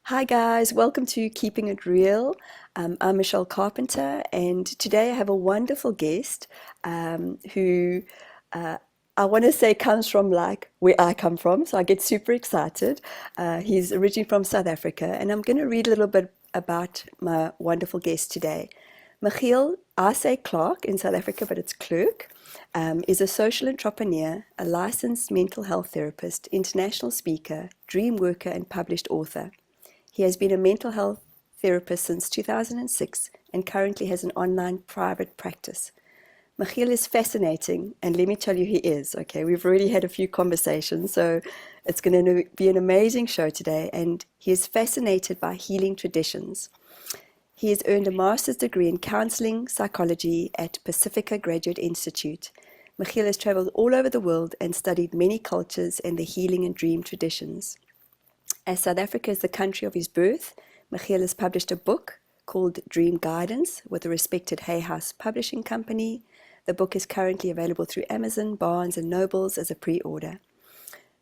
Hi guys, welcome to Keeping It Real. I'm Michelle Carpenter, and today I have a wonderful guest who I want to say comes from like where I come from, so I get super excited. He's originally from South Africa, and I'm going to read a little bit about my wonderful guest today. Machiel, I say Klerk in South Africa, but it's Klerk, is a social entrepreneur, a licensed mental health therapist, international speaker, dream worker, and published author. He has been a mental health therapist since 2006 and currently has an online private practice. Machiel is fascinating, and let me tell you, he is. Okay, we've already had a few conversations, so it's going to be an amazing show today. And he is fascinated by healing traditions. He has earned a master's degree in counseling psychology at Pacifica Graduate Institute. Machiel has traveled all over the world and studied many cultures and the healing and dream traditions. As South Africa is the country of his birth, Machiel has published a book called Dream Guidance with the respected Hay House Publishing Company. The book is currently available through Amazon, Barnes and Nobles as a pre-order.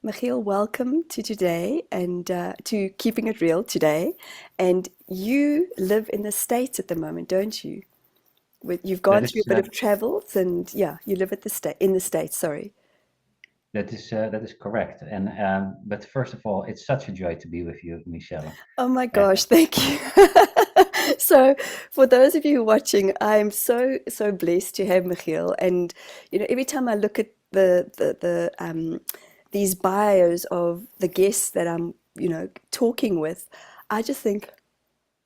Machiel, welcome to today and to Keeping It Real today. And you live in the States at the moment, don't you? You've That gone through is a bit of travels, and yeah, you live at in the States. Sorry. that is correct. And but first of all, it's such a joy to be with you, Michelle. Oh my Uh, gosh, thank you. So, for those of you who are watching, I'm so blessed to have Michiel. And every time I look at these bios of the guests that I'm talking with, I just think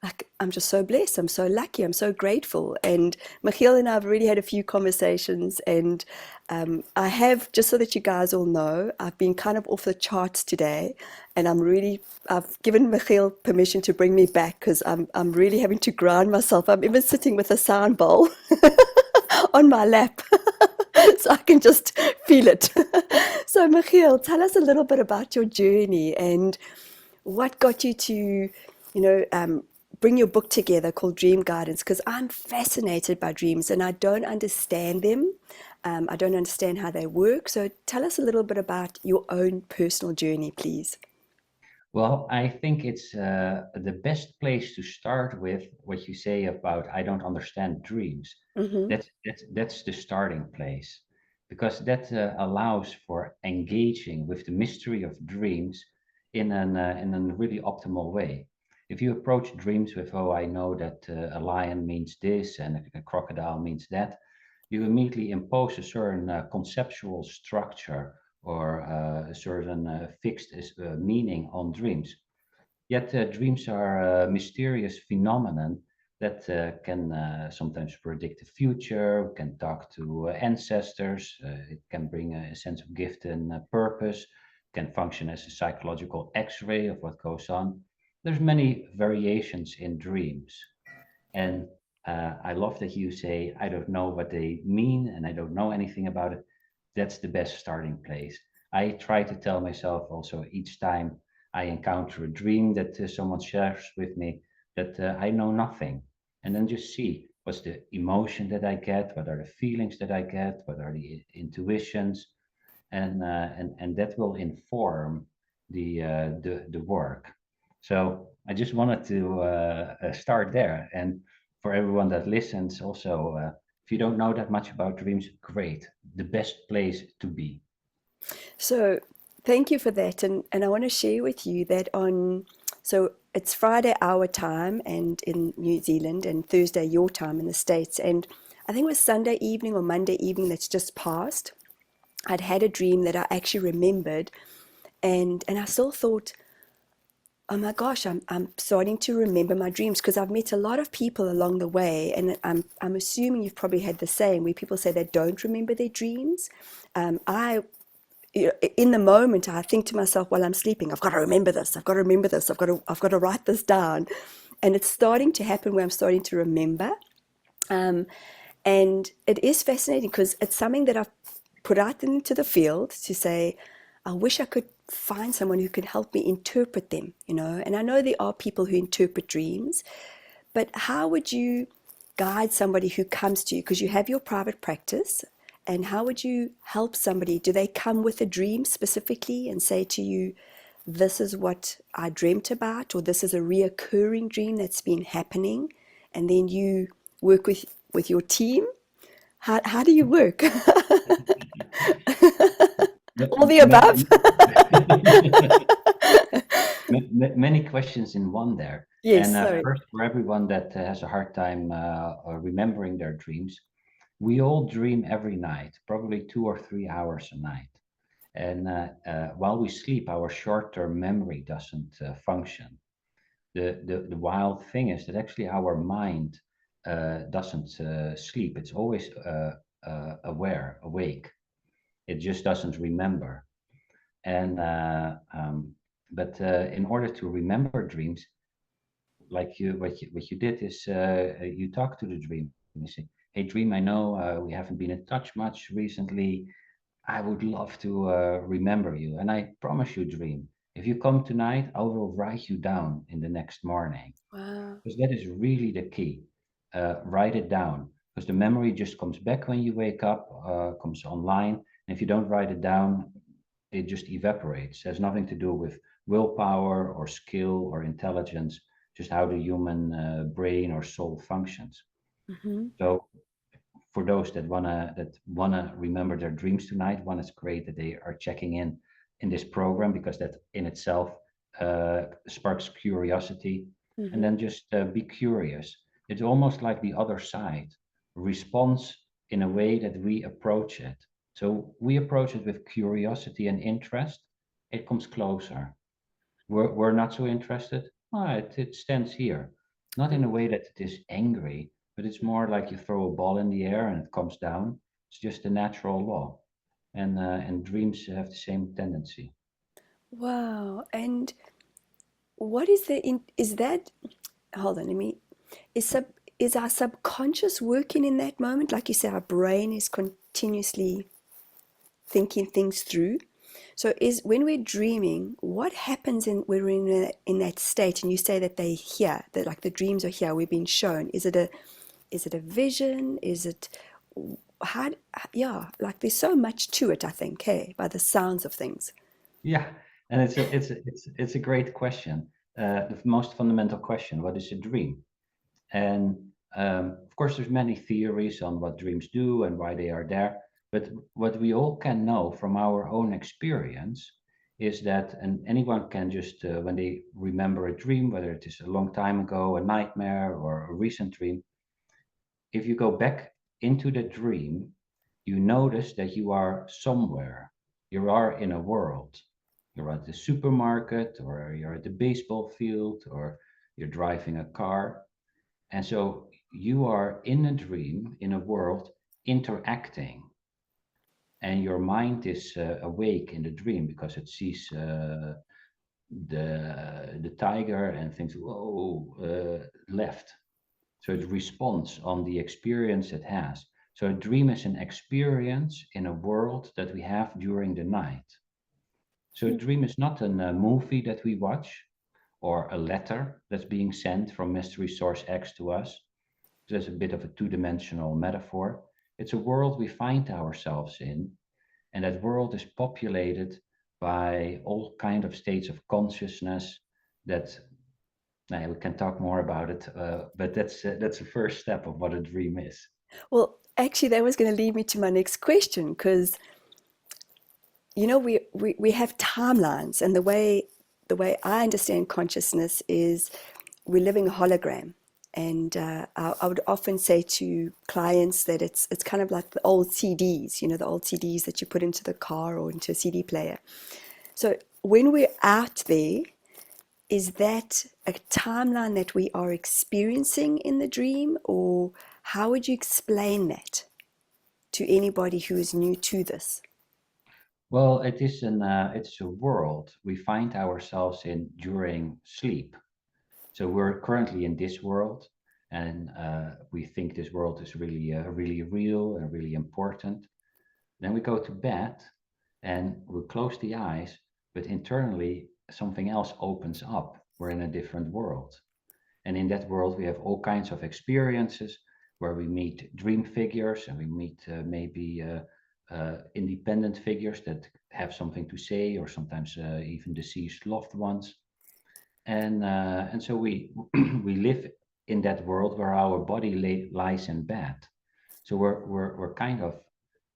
like I'm just so blessed. I'm so lucky. I'm so grateful. And Machiel and I have already had a few conversations, and I have, just so that you guys all know, I've been kind of off the charts today, and I've given Machiel permission to bring me back because I'm really having to ground myself. I'm even sitting with a sound bowl on my lap, so I can just feel it. So Machiel, tell us a little bit about your journey and what got you to, bring your book together called Dream Guidance? Because I'm fascinated by dreams and I don't understand them. I don't understand how they work. So tell us a little bit about your own personal journey, please. well, I think it's the best place to start with what you say about I don't understand dreams. Mm-hmm. That's the starting place, because that allows for engaging with the mystery of dreams in a really optimal way. If you approach dreams with, oh, I know that a lion means this and a crocodile means that, you immediately impose a certain conceptual structure or a certain fixed meaning on dreams. Yet dreams are a mysterious phenomenon that can sometimes predict the future, can talk to ancestors, it can bring a sense of gift and purpose, can function as a psychological X-ray of what goes on. There's many variations in dreams. And I love that you say, I don't know what they mean and I don't know anything about it. That's the best starting place. I try to tell myself also each time I encounter a dream that someone shares with me that I know nothing. And then just see what's the emotion that I get, what are the feelings that I get, what are the intuitions, and that will inform the work. So I just wanted to start there, and for everyone that listens, also, if you don't know that much about dreams, great, the best place to be. So thank you for that. And I want to share with you that so it's Friday our time and in New Zealand and Thursday your time in the States. And I think it was Sunday evening or Monday evening that's just passed. I'd had a dream that I actually remembered, and I still thought, oh my gosh, I'm starting to remember my dreams because I've met a lot of people along the way, and I'm assuming you've probably had the same, where people say they don't remember their dreams. I in the moment I think to myself while I'm sleeping, I've got to remember this, I've got to remember this, I've got to write this down, and it's starting to happen where I'm starting to remember. Um, and it is fascinating because it's something that I've put out into the field to say, I wish I could find someone who could help me interpret them, And I know there are people who interpret dreams, but how would you guide somebody who comes to you? Because you have your private practice, and how would you help somebody? Do they come with a dream specifically and say to you, this is what I dreamt about, or this is a reoccurring dream that's been happening, and then you work with your team? How do you work? All the Many, above? many questions in one there. Yes, And sorry. first, for everyone that has a hard time remembering their dreams, we all dream every night, probably 2 or 3 hours a night. And while we sleep, our short-term memory doesn't function. The wild thing is that actually our mind doesn't sleep. It's always aware, awake. It just doesn't remember. And but in order to remember dreams, like what you did is you talk to the dream. You say, "Hey, dream, I know we haven't been in touch much recently. I would love to remember you, and I promise you, dream, if you come tonight, I will write you down in the next morning." Wow. Because that is really the key. Write it down, because the memory just comes back when you wake up, comes online. And if you don't write it down, it just evaporates. It has nothing to do with willpower or skill or intelligence, just how the human brain or soul functions. Hmm. So for those that wanna remember their dreams tonight, one, it's great that they are checking in this program, because that in itself sparks curiosity. And Hmm. then just be curious. It's almost like the other side responds in a way that we approach it. So we approach it with curiosity and interest. It comes closer. We're not so interested. It stands here, not in a way that it is angry, but it's more like you throw a ball in the air and it comes down. It's just a natural law, and dreams have the same tendency. Wow. And what is is that, hold on, let me, is sub, is our subconscious working in that moment? Like you say, our brain is continuously thinking things through. So is when we're dreaming, what happens in when we're in that state? And you say that they hear that, like the dreams are here, we're being shown. Is it a vision? Is it how? Yeah, like there's so much to it. I think, hey, by the sounds of things. Yeah, and it's a great question. The most fundamental question: what is a dream? And of course, there's many theories on what dreams do and why they are there. But what we all can know from our own experience is that, and anyone can just, when they remember a dream, whether it is a long time ago, a nightmare, or a recent dream, if you go back into the dream, you notice that you are somewhere. You are in a world. You're at the supermarket, or you're at the baseball field, or you're driving a car, and so you are in a dream, in a world, interacting, and your mind is awake in the dream because it sees the tiger and thinks, "Whoa, left." So it responds on the experience it has. So a dream is an experience in a world that we have during the night. So a dream is not a movie that we watch or a letter that's being sent from mystery source X to us. There's a bit of a two-dimensional metaphor. It's a world we find ourselves in, and that world is populated by all kind of states of consciousness that we can talk more about it, but that's the first step of what a dream is. Well, actually, that was going to lead me to my next question because we have timelines, and the way I understand consciousness is we're living a hologram. And I would often say to clients that it's kind of like the old CDs, the old CDs that you put into the car or into a CD player. So when we're out there, is that a timeline that we are experiencing in the dream, or how would you explain that to anybody who is new to this? Well, it's a world we find ourselves in during sleep. So we're currently in this world, and we think this world is really real and really important. Then we go to bed and we close the eyes, but internally something else opens up. We're in a different world. And in that world, we have all kinds of experiences where we meet dream figures, and we meet maybe independent figures that have something to say, or sometimes even deceased loved ones. And so we we live in that world where our body lies in bed. So we're kind of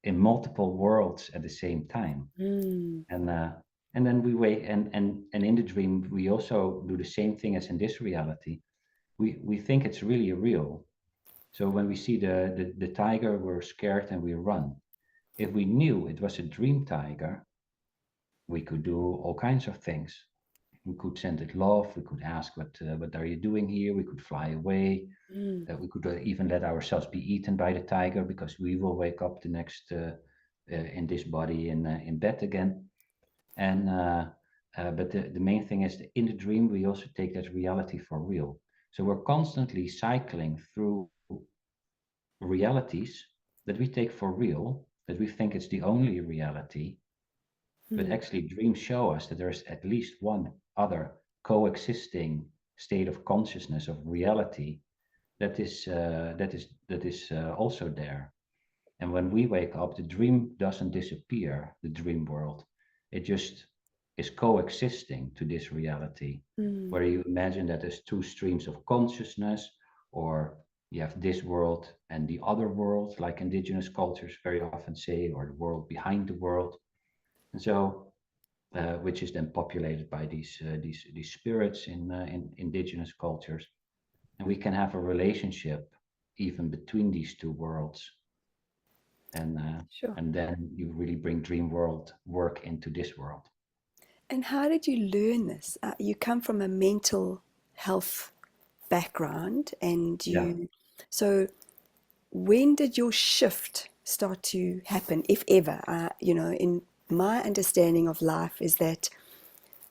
in multiple worlds at the same time. Mm, And then we wake, and in the dream we also do the same thing as in this reality. We think it's really real. So when we see the tiger, we're scared and we run. If we knew it was a dream tiger, we could do all kinds of things. We could send it love. We could ask, what are you doing here? We could fly away. mm, We could even let ourselves be eaten by the tiger, because we will wake up the next in this body in bed again. And uh, uh, but the main thing is, in the dream we also take that reality for real. So we're constantly cycling through realities that we take for real, that we think it's the only reality. But mm, actually, dreams show us that there's at least one other coexisting state of consciousness, of reality, that is also there. And when we wake up, the dream doesn't disappear, the dream world. It just is coexisting to this reality, mm. where you imagine that there's two streams of consciousness, or you have this world and the other world, like indigenous cultures very often say, or the world behind the world. And so, which is then populated by these spirits in indigenous cultures, and we can have a relationship even between these two worlds. Sure. And then you really bring dream world work into this world. And how did you learn this? You come from a mental health background, and Yeah. so when did your shift start to happen, if ever? In my understanding of life is that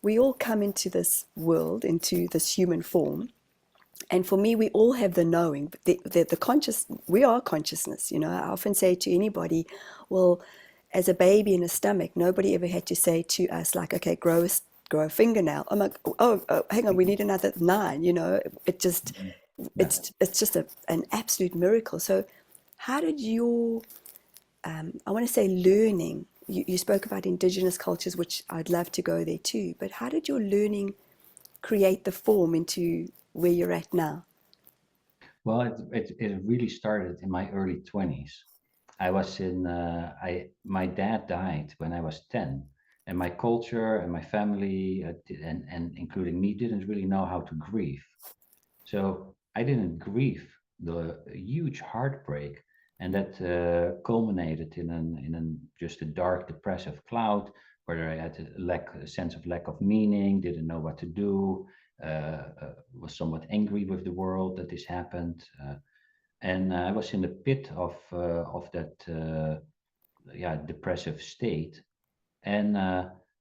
we all come into this world, into this human form, and for me, we all have the knowing, but the conscious, we are consciousness. I often say to anybody, well, as a baby in a stomach, nobody ever had to say to us, like, okay, grow a fingernail. I'm like, oh, hang on, we need another nine. It just, Mhm. Yeah. it's just an absolute miracle. So, how did your, I want to say learning, you spoke about indigenous cultures, which I'd love to go there too, but how did your learning create the form into where you're at now? Well, it really started in my early 20s. I was in, my dad died when I was 10, and my culture and my family, and including me, didn't really know how to grieve. So I didn't grieve the huge heartbreak, and that culminated in just a dark, depressive cloud, where I had a sense of lack of meaning, didn't know what to do, was somewhat angry with the world that this happened, and I was in the pit of that yeah, depressive state. And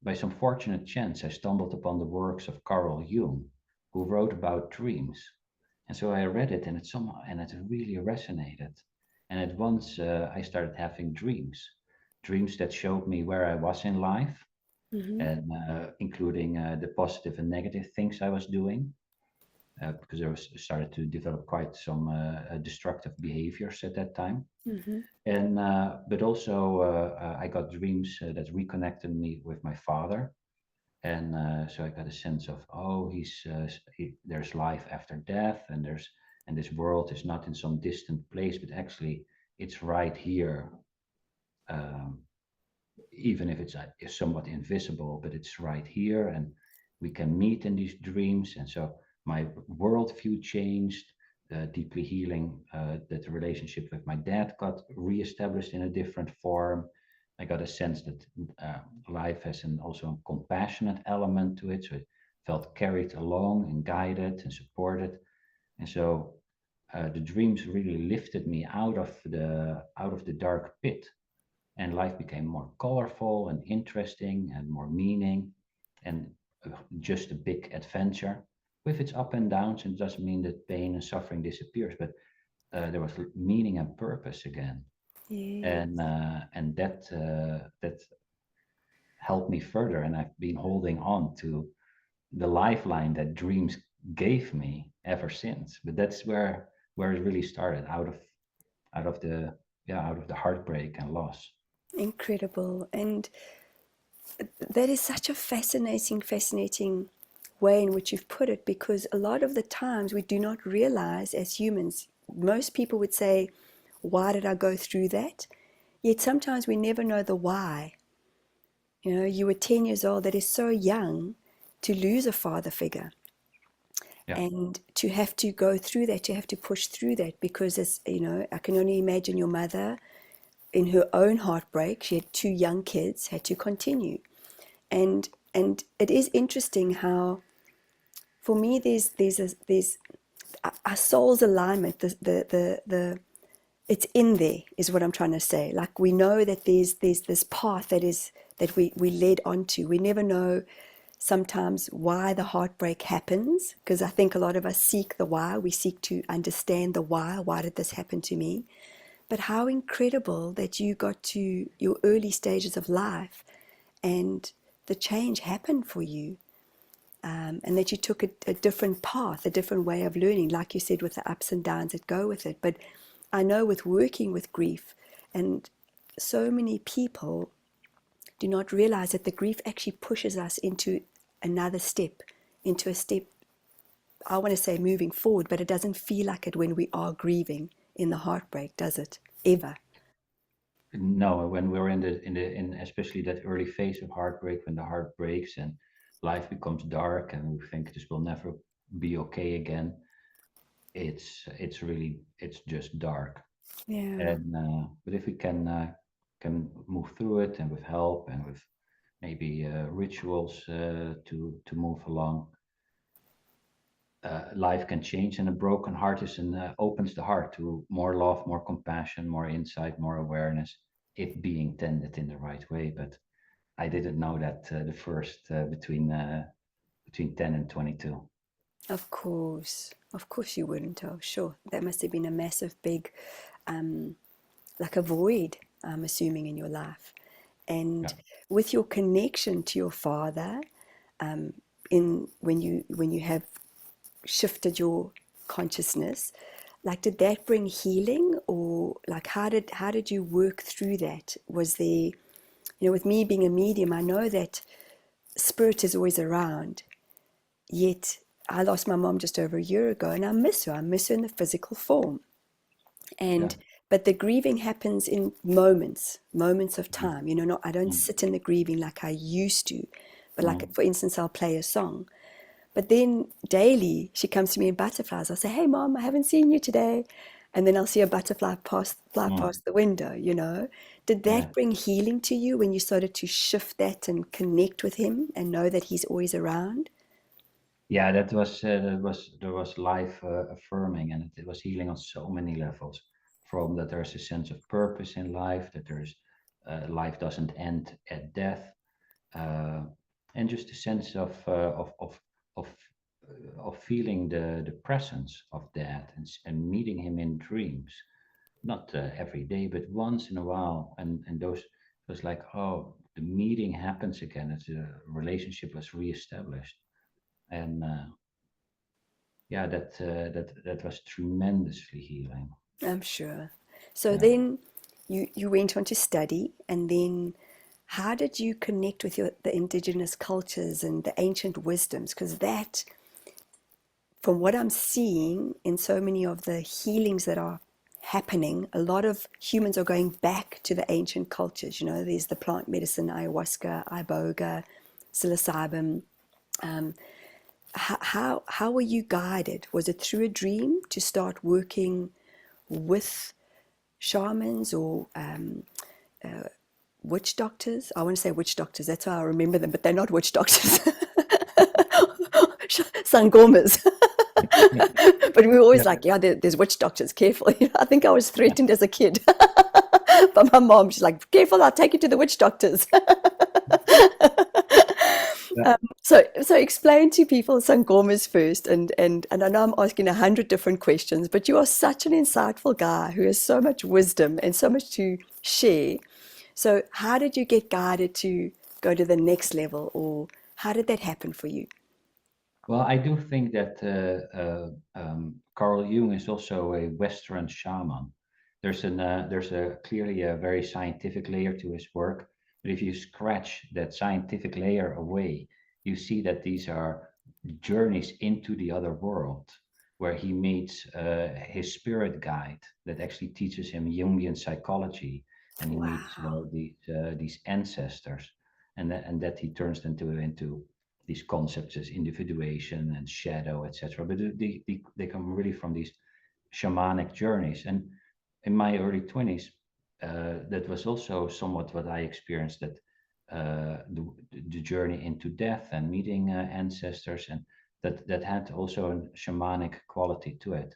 by some fortunate chance, I stumbled upon the works of Carl Jung, who wrote about dreams. And so I read it, and it really resonated. And at once I started having dreams that showed me where I was in life, Mm-hmm. and including the positive and negative things I was doing, because I was started to develop quite some destructive behaviors at that time. Mm-hmm. And but also I got dreams that reconnected me with my father, and so I got a sense of, oh, there's life after death, and this world is not in some distant place, but actually it's right here, um, even if it's somewhat invisible, but it's right here, and we can meet in these dreams. And so my worldview changed, deeply healing. That the relationship with my dad got reestablished in a different form. I got a sense that uh, life has also a compassionate element to it, so it felt carried along and guided and supported. And so the dreams really lifted me out of the dark pit, and life became more colorful and interesting and more meaning, and just a big adventure with its up and downs. And it doesn't mean that pain and suffering disappears, but there was meaning and purpose again. Yeah. And that helped me further, and I've been holding on to the lifeline that dreams gave me ever since. But that's where it really started, out of the, yeah, out of the heartbreak and loss. Incredible. And that is such a fascinating way in which you've put it, because a lot of the times we do not realize as humans, most people would say, why did I go through that? Yet sometimes we never know the why. You know, you were 10 years old, that is so young to lose a father figure Yeah. and to have to go through that, to have to push through that, because it's, you know, I can only imagine your mother in her own heartbreak. She had two young kids, had to continue. And it is interesting how, for me, there's our soul's alignment. The it's in there is what I'm trying to say. Like, we know that there's this path that we led onto. We never know sometimes why the heartbreak happens, because I think a lot of us seek the why. We seek to understand the why. Why did this happen to me? But how incredible that you got to your early stages of life and the change happened for you, and that you took a different path, a different way of learning, like you said, with the ups and downs that go with it. But I know with working with grief, and so many people do not realize that the grief actually pushes us into another step, into a step, I want to say moving forward, but it doesn't feel like it when we are grieving in the heartbreak, does it? Ever. No, when we're in especially that early phase of heartbreak, when the heart breaks and life becomes dark and we think this will never be okay again, it's really it's just dark. Yeah, And but if we can move through it and with help and with maybe rituals to move along, life can change. And a broken heart is an opens the heart to more love, more compassion, more insight, more awareness, if being tended in the right way. But I didn't know that the first between 10 and 22. of course. Of course you wouldn't. Oh, sure. That must have been a massive, big, um, like a void, I'm assuming, in your life. Yeah. And with your connection to your father, um, in when you have shifted your consciousness, like, did that bring healing, or like how did you work through that? Was there, you know, with me being a medium, I know that spirit is always around. Yet I lost my mom just over a year ago, and I miss her. I miss her in the physical form. Yeah. And but the grieving happens in moments of Mhm. time. You know, not I don't Mm. sit in the grieving like I used to. But like, Mm. for instance, I'll play a song. But then daily she comes to me in butterflies. I'll say, "Hey mom, I haven't seen you today." And then I'll see a butterfly fly Mm. past the window, you know. Did Yeah. that bring healing to you when you started to shift that and connect with him and know that he's always around? Yeah, that was life affirming, and it was healing on so many levels. From that there's a sense of purpose in life, that there's life doesn't end at death, uh, and just a sense of feeling the presence of dad and meeting him in dreams, not every day, but once in a while, and those it was like, oh, the meeting happens again. It's a relationship was reestablished, and yeah, that was tremendously healing. I'm sure. So Yeah. then you went on to study, and then how did you connect with the indigenous cultures and the ancient wisdoms? Because that, from what I'm seeing in so many of the healings that are happening, a lot of humans are going back to the ancient cultures. You know, there's the plant medicine, ayahuasca, iboga, psilocybin. Um, how were you guided? Was it through a dream to start working with shamans or witch doctors? I want to say witch doctors. That's how I remember them, but they're not witch doctors. Sangomas. But we were Yeah. always like, yeah, there's witch doctors, careful. I think I was threatened as a kid by my mom. She's like, careful, I'll take you to the witch doctors. Yeah. So explain to people sangomas first, and I know I'm asking 100 different questions, but you are such an insightful guy who has so much wisdom and so much to share. So how did you get guided to go to the next level, or how did that happen for you? Well, I do think that Carl Jung is also a Western shaman. There's a clearly a very scientific layer to his work, but if you scratch that scientific layer away, you see that these are journeys into the other world, where he meets his spirit guide that actually teaches him Jungian psychology, and he meets Wow. these ancestors, and that he turns them into these concepts as individuation and shadow, etc. But they come really from these shamanic journeys. And in my early 20s, that was also somewhat what I experienced, that the journey into death and meeting ancestors, and that had also a shamanic quality to it.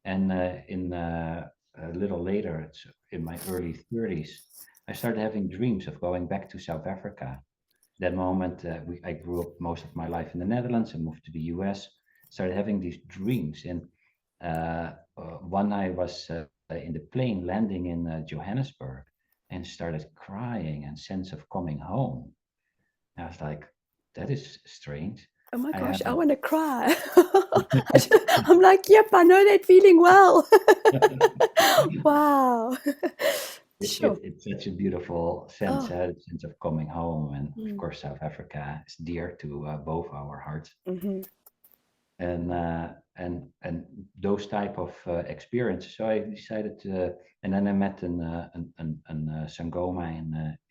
And in a little later, it's in my early 30s, I started having dreams of going back to South Africa. That moment, I grew up most of my life in the Netherlands and moved to the US. Started having these dreams, and one I was in the plane landing in Johannesburg, and started crying and sense of coming home. And I was like, that is strange. Oh my I gosh, had I want to cry. I'm like, yep, I know that feeling well. Wow. Sure. it's such a beautiful sense, Oh. sense of coming home, and of Mm. course South Africa is dear to both our hearts. Hmm. And those type of experiences. So I decided to, and then I met an sangoma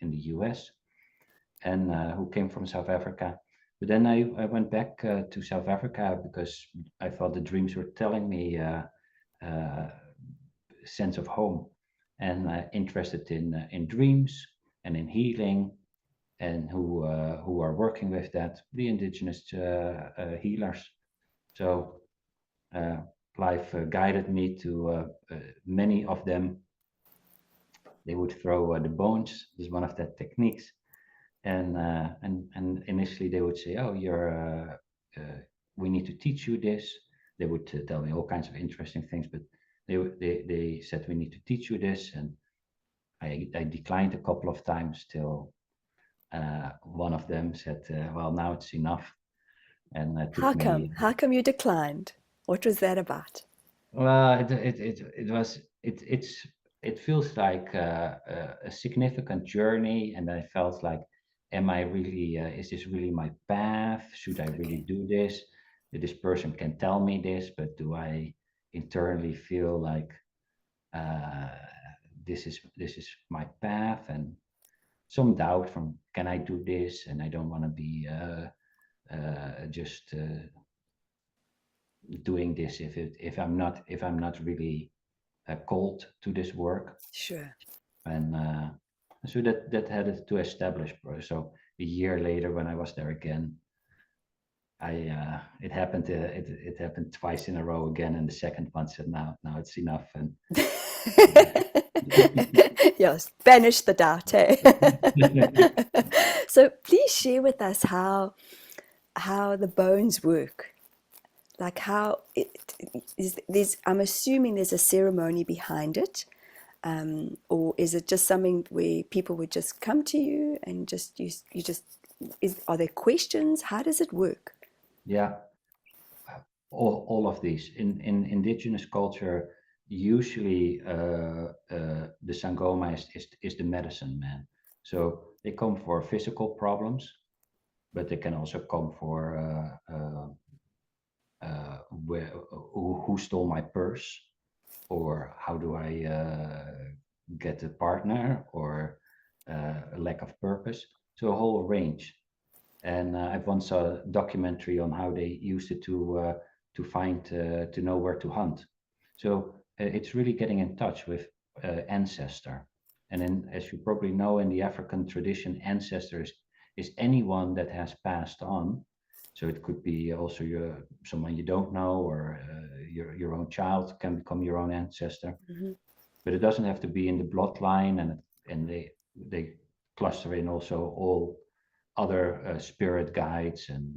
in the U.S. and who came from South Africa. But then I went back to South Africa because I thought the dreams were telling me uh, sense of home, and interested in dreams and in healing, and who are working with that, the indigenous healers. So uh, life guided me to many of them. They would throw the bones. This is one of the techniques, and initially they would say, "Oh, we need to teach you this." They would tell me all kinds of interesting things, but they said, "We need to teach you this," and I declined a couple of times till one of them said, "Well, now it's enough," and How took come? me. How come you declined? What was that about? Well, it was it feels like a significant journey, and I felt like, am I really? Is this really my path? Should I really Okay. do this? This person can tell me this, but do I internally feel like uh, this is my path? And some doubt from, can I do this? And I don't want to be just doing this if I'm not really called to this work. Sure. And so that had to establish. So a year later, when I was there again, I it happened. It happened twice in a row again, and the second one said, "Now it's enough." And Yes, banish the doubt, eh? So please share with us how the bones work. Like how it is there's I'm assuming there's a ceremony behind it. Or is it just something where people would just come to you and just you just are there questions? How does it work? yeah, all of these in indigenous culture, usually the sangoma is the medicine man. So they come for physical problems, but they can also come for who stole my purse, or how do I get a partner, or a lack of purpose. So a whole range. And I've once saw a documentary on how they used it to find to know where to hunt. So it's really getting in touch with ancestor. And then, as you probably know, in the African tradition, ancestors is anyone that has passed on. So it could be also someone you don't know, or your own child can become your own ancestor. Hmm. But it doesn't have to be in the bloodline, and they cluster in also all other spirit guides, and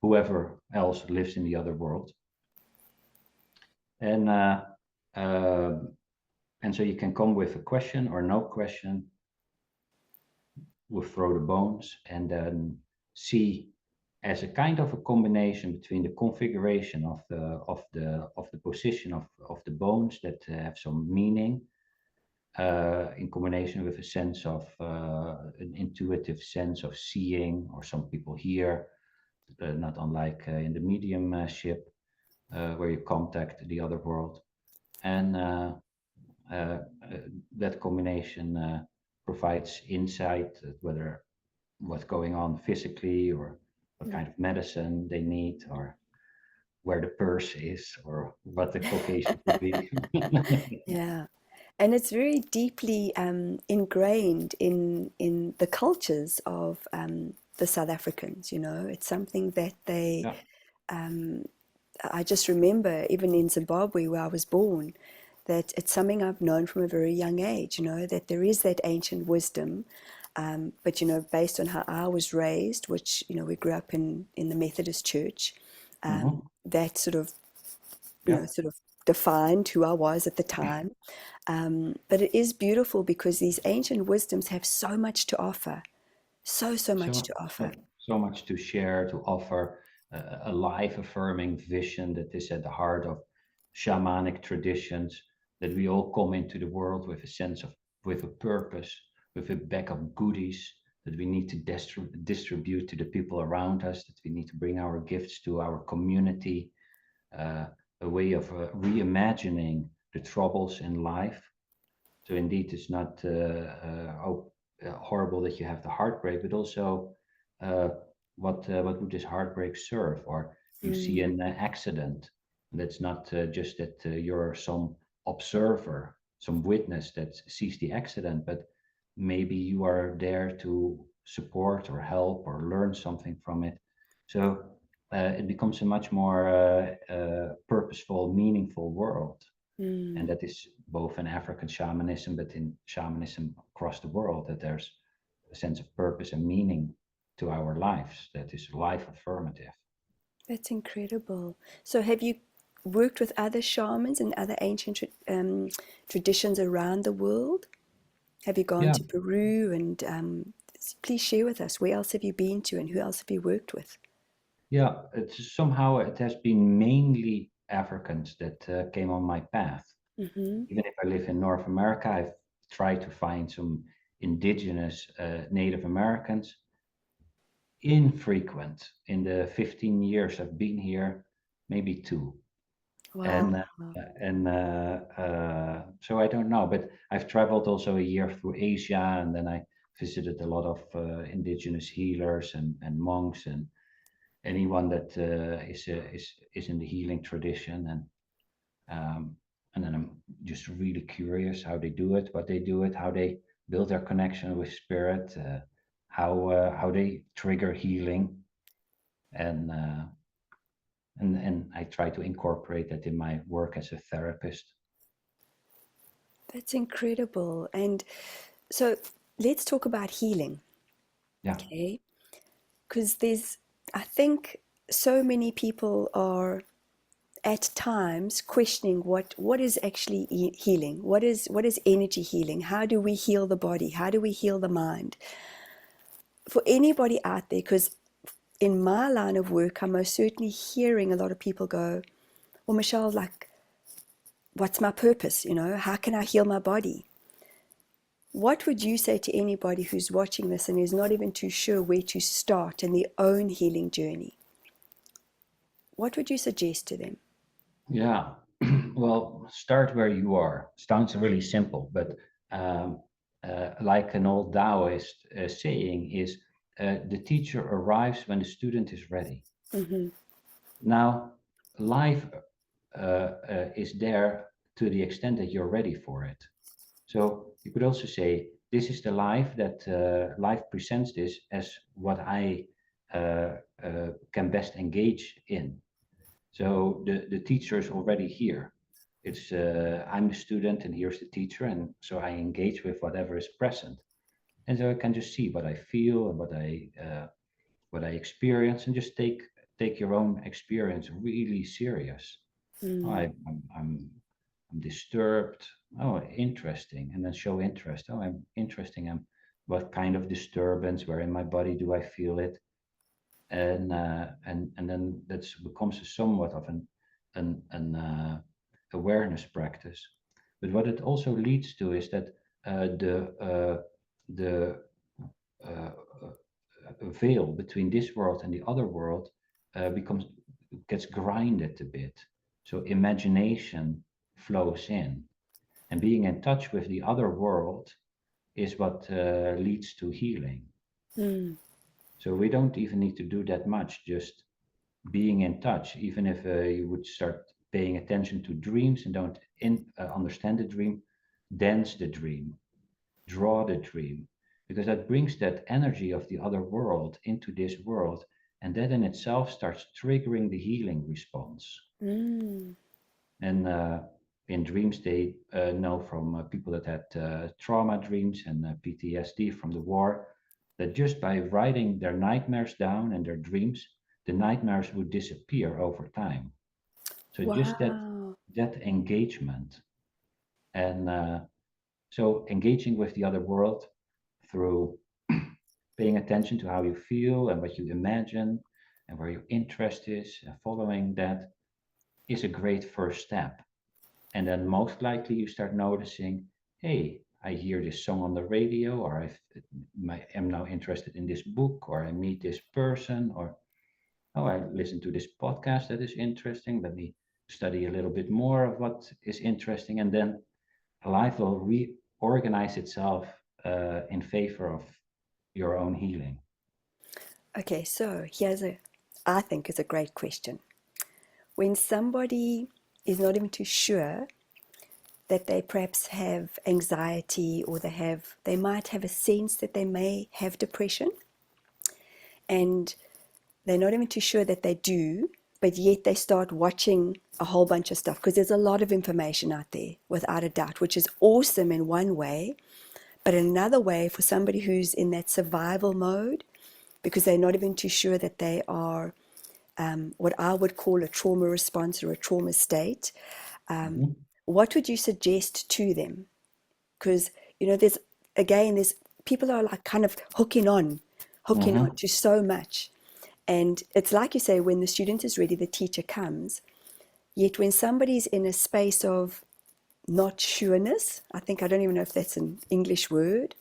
whoever else lives in the other world. And uh, and so you can come with a question or no question. We'll throw the bones and then see. as a kind of a combination between the configuration of the position of the bones that have some meaning, in combination with a sense of an intuitive sense of seeing, or some people hear, not unlike in the mediumship, where you contact the other world. And uh, uh, that combination provides insight, whether what's going on physically, or what Mm. kind of medicine they need, or where the purse is, or what the occasion could be. Yeah. And it's very deeply ingrained in the cultures of the South Africans, you know. It's something that they, Yeah. I just remember even in Zimbabwe where I was born, that it's something I've known from a very young age, you know, that there is that ancient wisdom. But, you know, based on how I was raised, which, you know, we grew up in the Methodist Church, Hmm. that sort of, you Yeah. know, sort of defined who I was at the time. But it is beautiful because these ancient wisdoms have so much to offer, so much So, to offer. so much to share, to offer, a life-affirming vision that is at the heart of shamanic traditions, that we all come into the world with a sense of, with a purpose, with a bag of goodies that we need to distribute to the people around us, that we need to bring our gifts to our community, uh, a way of reimagining the troubles in life. So indeed, it's not horrible that you have the heartbreak, but also uh, what would this heartbreak serve? Or you see Mm, an accident. That's not just that you're some observer, some witness that sees the accident, but maybe you are there to support or help or learn something from it. So it becomes a much more purposeful, meaningful world. And mm. that is both in African shamanism, but in shamanism across the world, that there's a sense of purpose and meaning to our lives that is life affirmative. That's incredible. So, have you worked with other shamans and other ancient traditions around the world? Have you gone Yeah, to Peru? And please share with us, where else have you been to and who else have you worked with? yeah. It's somehow it has been mainly Africans that came on my path. Hmm. Even if I live in North America, I've tried to find some indigenous Native Americans. Infrequent in the 15 years I've been here, maybe two. Wow. And so I don't know, but I've traveled also a year through Asia, and then I visited a lot of indigenous healers and monks and anyone that is in the healing tradition, um, and then I'm just really curious how they do it, what they do it, how they build their connection with spirit, how they trigger healing, and uh, and I try to incorporate that in my work as a therapist. That's incredible. And so, let's talk about healing, Yeah. okay? Because I think so many people are at times questioning what is actually healing, what is energy healing, how do we heal the body, how do we heal the mind, for anybody out there. Because in my line of work I'm most certainly hearing a lot of people go, well, Michelle, like, what's my purpose, you know, how can I heal my body? What would you say to anybody who's watching this and is not even too sure where to start in their own healing journey? What would you suggest to them? Yeah. Well, start where you are. Sounds really simple, but um, like an old Taoist saying is, the teacher arrives when the student is ready. Hmm. Now, life is there to the extent that you're ready for it. So you could also say, this is the life that life presents this as what I can best engage in. So the teacher is already here. It's I'm the student and here's the teacher, and so I engage with whatever is present, and so I can just see what I feel and what I experience, and just take your own experience really serious. Oh, Mm. I'm disturbed. Oh, interesting, and then show interest. Oh, I'm interesting. I'm what kind of disturbance? Where in my body do I feel it? and then that becomes a somewhat of an awareness practice. But what it also leads to is that the uh, veil between this world and the other world becomes gets grinded a bit. So imagination flows in, and being in touch with the other world is what leads to healing. Mm. So we don't even need to do that much, just being in touch. Even if you would start paying attention to dreams and don't understand the dream, dance the dream, draw the dream, because that brings that energy of the other world into this world, and that in itself starts triggering the healing response. Mm. And in dreams, they know from people that had trauma dreams and PTSD from the war that just by writing their nightmares down and their dreams, the nightmares would disappear over time. So just Wow. that engagement, and so engaging with the other world through paying attention to how you feel and what you imagine and where your interest is, and following that is a great first step. And then most likely you start noticing, hey, I hear this song on the radio, or am now interested in this book, or I meet this person, or oh, I listen to this podcast that is interesting. Let me study a little bit more of what is interesting. And then life will reorganize itself in favor of your own healing. Okay, so here's I think is a great question. When somebody is not even too sure that they perhaps have anxiety, or they might have a sense that they may have depression, and they're not even too sure that they do, but yet they start watching a whole bunch of stuff, because there's a lot of information out there, without a doubt, which is awesome in one way. But in another way, for somebody who's in that survival mode, because they're not even too sure that they are what I would call a trauma response or a trauma state, Mhm. what would you suggest to them? Because, there's people are like kind of hooking on Mhm. to so much. And it's like you say, when the student is ready, the teacher comes. Yet when somebody's in a space of not sureness, I don't even know if that's an English word,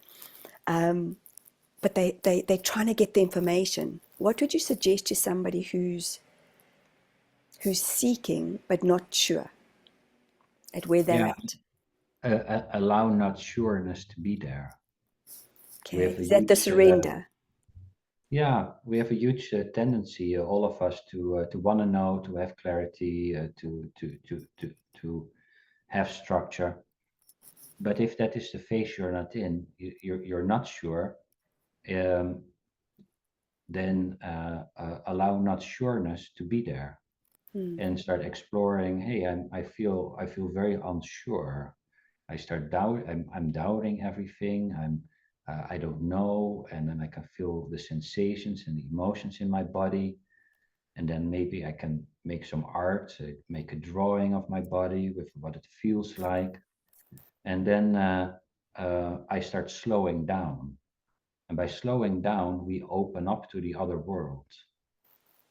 but they're trying to get the information. What would you suggest to somebody who's seeking but not sure at where they're Yeah, at? allow not sureness to be there. We Okay, have a is that the huge surrender? Yeah, we have a huge tendency, all of us, to want to know, to have clarity, to have structure. But if that is the phase you're not in, you're not sure, um, then allow not sureness to be there Hmm. and start exploring. Hey, I feel very unsure. I start I'm doubting everything. I don't know, and then I can feel the sensations and the emotions in my body, and then maybe I can make some art, make a drawing of my body with what it feels like, and then I start slowing down. And by slowing down, we open up to the other world,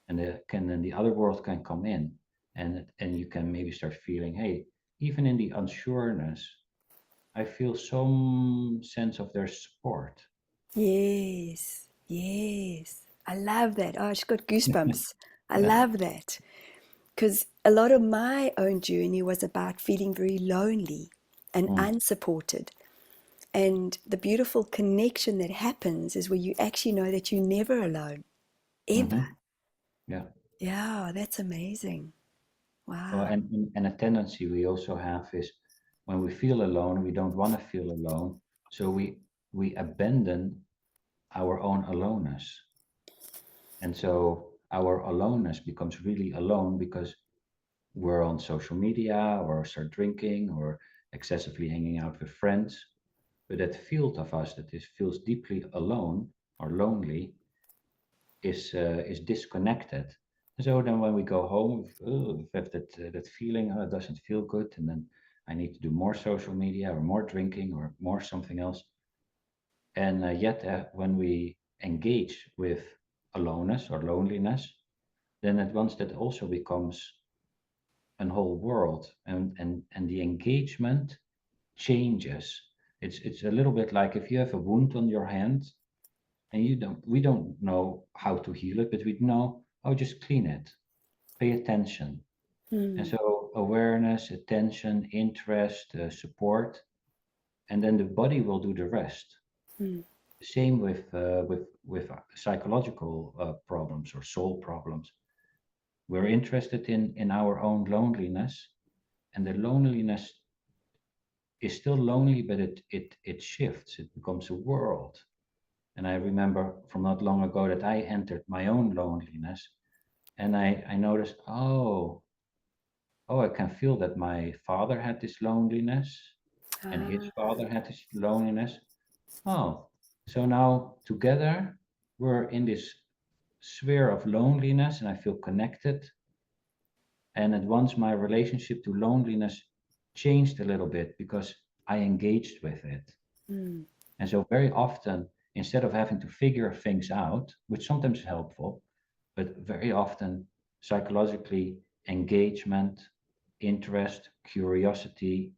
and then the other world can come in, and you can maybe start feeling, hey, even in the unsureness, I feel some sense of their support. Yes, yes. I love that. Oh, I just got goosebumps. I Yeah. love that. Because a lot of my own journey was about feeling very lonely and Mm. unsupported. And the beautiful connection that happens is where you actually know that you're never alone, ever. Hmm. Yeah. Yeah, that's amazing. Well, Wow. and a tendency we also have is when we feel alone, we don't want to feel alone. So we abandon our own aloneness. And so our aloneness becomes really alone because we're on social media or start drinking or excessively hanging out with friends. But that field of us that feels deeply alone or lonely is disconnected. So then when we go home, we have that feeling, oh, it doesn't feel good, and then I need to do more social media or more drinking or more something else. And yet, when we engage with aloneness or loneliness, then at once that also becomes a whole world, and the engagement changes. It's a little bit like if you have a wound on your hand and we don't know how to heal it, but we know, oh, just clean it, pay attention. And Mm, so awareness, attention, interest, support, and then the body will do the rest. mm, Same with psychological problems or soul problems. We're interested in our own loneliness, and the loneliness is still lonely, but it shifts. It becomes a world. And I remember from not long ago that I entered my own loneliness, and I noticed, oh, I can feel that my father had this loneliness, and his ah, father had this loneliness. Oh, so now together we're in this sphere of loneliness, and I feel connected. And at once my relationship to loneliness changed a little bit because I engaged with it. mm, And so very often, instead of having to figure things out, which sometimes is helpful, but very often psychologically engagement, interest, curiosity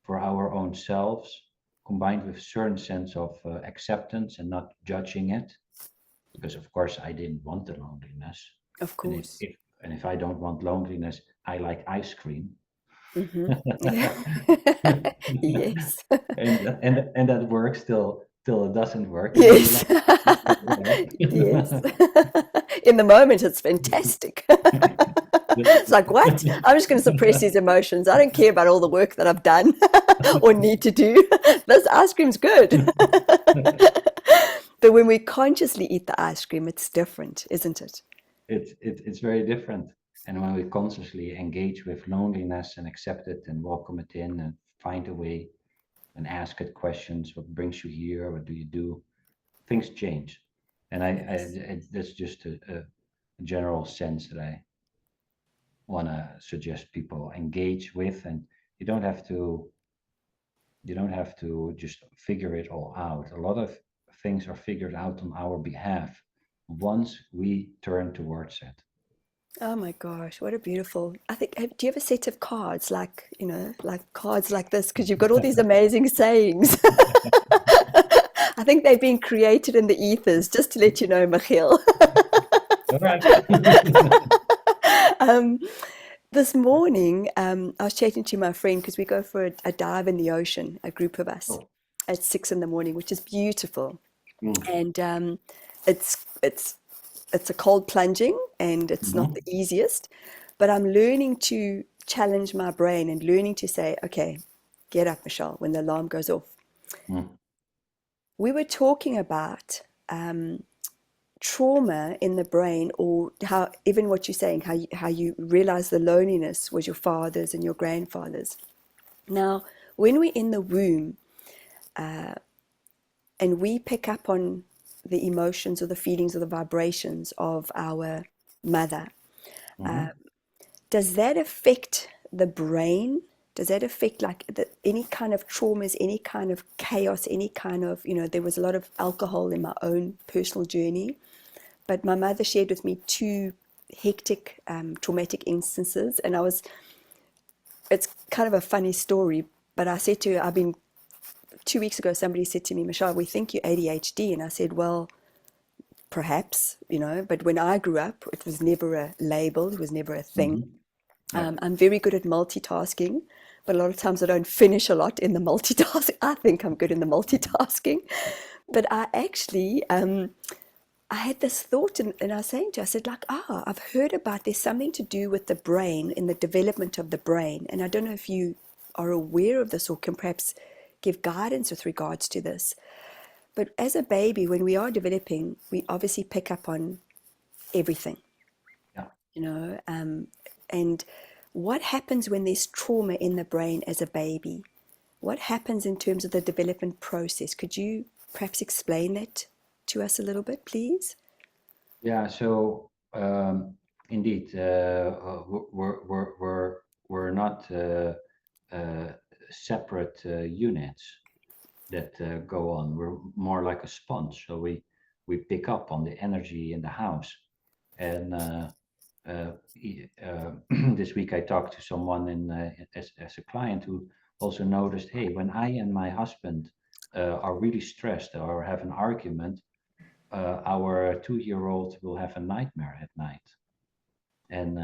for our own selves, combined with a certain sense of acceptance and not judging it, because of course I didn't want the loneliness. of And if, course. if and if I don't want loneliness, I like ice cream. Hmm. Yeah. Yes. And that works till it doesn't work, and then you Yes. like it's still Yes. there. In the moment, it's fantastic. It's like, what? I'm just going to suppress these emotions. I don't care about all the work that I've done or need to do. This ice cream's good. But when we consciously eat the ice cream, it's different, isn't it? It's very different. And when we consciously engage with loneliness and accept it and welcome it in and find a way and ask it questions, what brings you here? What do you do? Things change. And Yes. that's just a general sense that I want to suggest people engage with. And you don't have to you don't have to just figure it all out. A lot of things are figured out on our behalf once we turn towards it. Oh my gosh, what a beautiful. I think, do you have a set of cards like, like cards like this? Because you've got all these amazing sayings. I think they've been created in the ethers, just to let you know, Machiel. All right. Um, this morning, I was chatting to my friend because we go for a dive in the ocean, a group of us, Oh. at 6 in the morning, which is beautiful. Mm. And it's a cold plunging, and it's not the Mhm. easiest, but I'm learning to challenge my brain and learning to say, okay, get up, Michelle, when the alarm goes off. Mm. We were talking about trauma in the brain, or how even what you're saying, how you realize the loneliness was your father's and your grandfather's. Now, when we're in the womb and we pick up on the emotions or the feelings or the vibrations of our mother, Mhm. does that affect the brain? Does that affect like any kind of traumas, any kind of chaos, any kind of, there was a lot of alcohol in my own personal journey. But my mother shared with me two hectic, traumatic instances. And it's kind of a funny story, but I said to her, 2 weeks ago, somebody said to me, Michelle, we think you're ADHD. And I said, well, perhaps, but when I grew up, it was never a label, it was never a thing. Mhm. Yeah. I'm very good at multitasking, but a lot of times I don't finish a lot in the multitasking. I think I'm good in the multitasking, but I had this thought, and I was saying to her, I said, like, I've heard about there's something to do with the brain in the development of the brain. And I don't know if you are aware of this or can perhaps give guidance with regards to this. But as a baby, when we are developing, we obviously pick up on everything, Yeah. you know. And what happens when there's trauma in the brain as a baby? What happens in terms of the development process? Could you perhaps explain that to us a little bit, please? Yeah. So indeed, we're not uh, separate units that go on. We're more like a sponge. So we pick up on the energy in the house. And this week I talked to someone as a client who also noticed, hey, when I and my husband are really stressed or have an argument, our 2-year-old will have a nightmare at night. And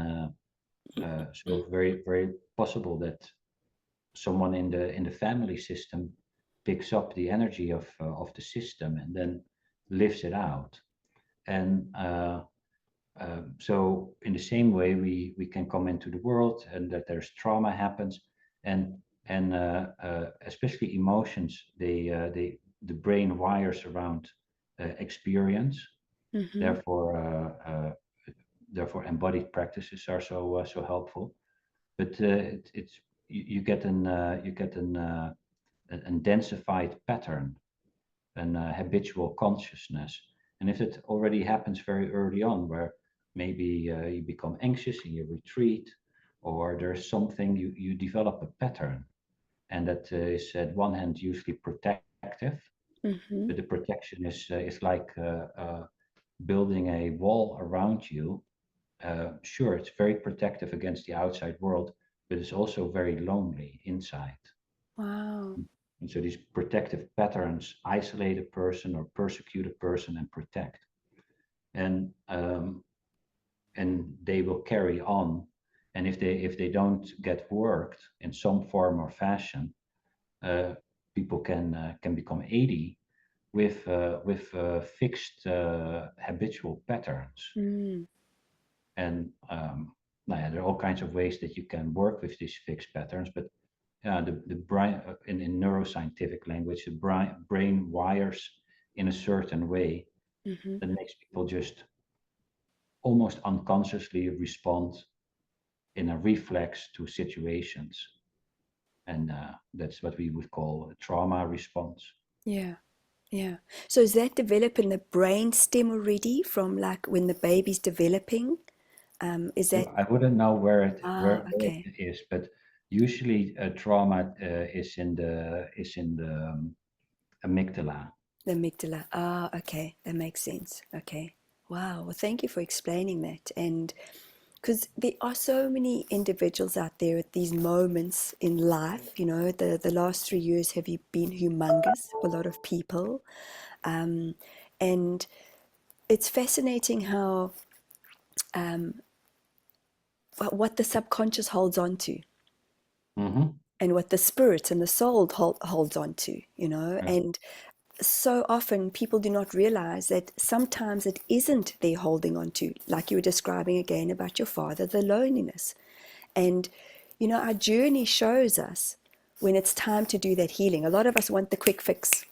so very, very possible that someone in the family system picks up the energy of the system and then lives it out. And so in the same way, we can come into the world and that there's trauma happens, and especially emotions, the brain wires around experience. Mm-hmm. Therefore, therefore, embodied practices are so helpful. But it's you get an densified pattern, an habitual consciousness. And if it already happens very early on, where maybe you become anxious and you retreat, or there's something, you develop a pattern. And that is, at one hand, usually protective, but Mm-hmm. the protection is like building a wall around you. Sure, it's very protective against the outside world, but it's also very lonely inside. Wow. And so these protective patterns isolate a person or persecute a person and protect. And they will carry on. And if they don't get worked in some form or fashion, uh, people can become 80 with fixed habitual patterns. Mm. And now, yeah, there are all kinds of ways that you can work with these fixed patterns, but the brain, in neuroscientific language, the brain wires in a certain way Mm-hmm. that makes people just almost unconsciously respond in a reflex to situations. And that's what we would call a trauma response. Yeah. Yeah. So is that develop in the brain stem already from like when the baby's developing? Is that I wouldn't know where okay. it is, but usually trauma is in the amygdala. The amygdala. Okay. That makes sense. Okay. Wow. Well, thank you for explaining that. And because there are so many individuals out there at these moments in life, the last 3 years have been humongous for a lot of people. Um, and it's fascinating how what the subconscious holds on to Mm-hmm. and what the spirit and the soul holds on to, Yeah. and so often people do not realize that sometimes it isn't they're holding on to, like you were describing again about your father, the loneliness. And our journey shows us when it's time to do that healing. A lot of us want the quick fix,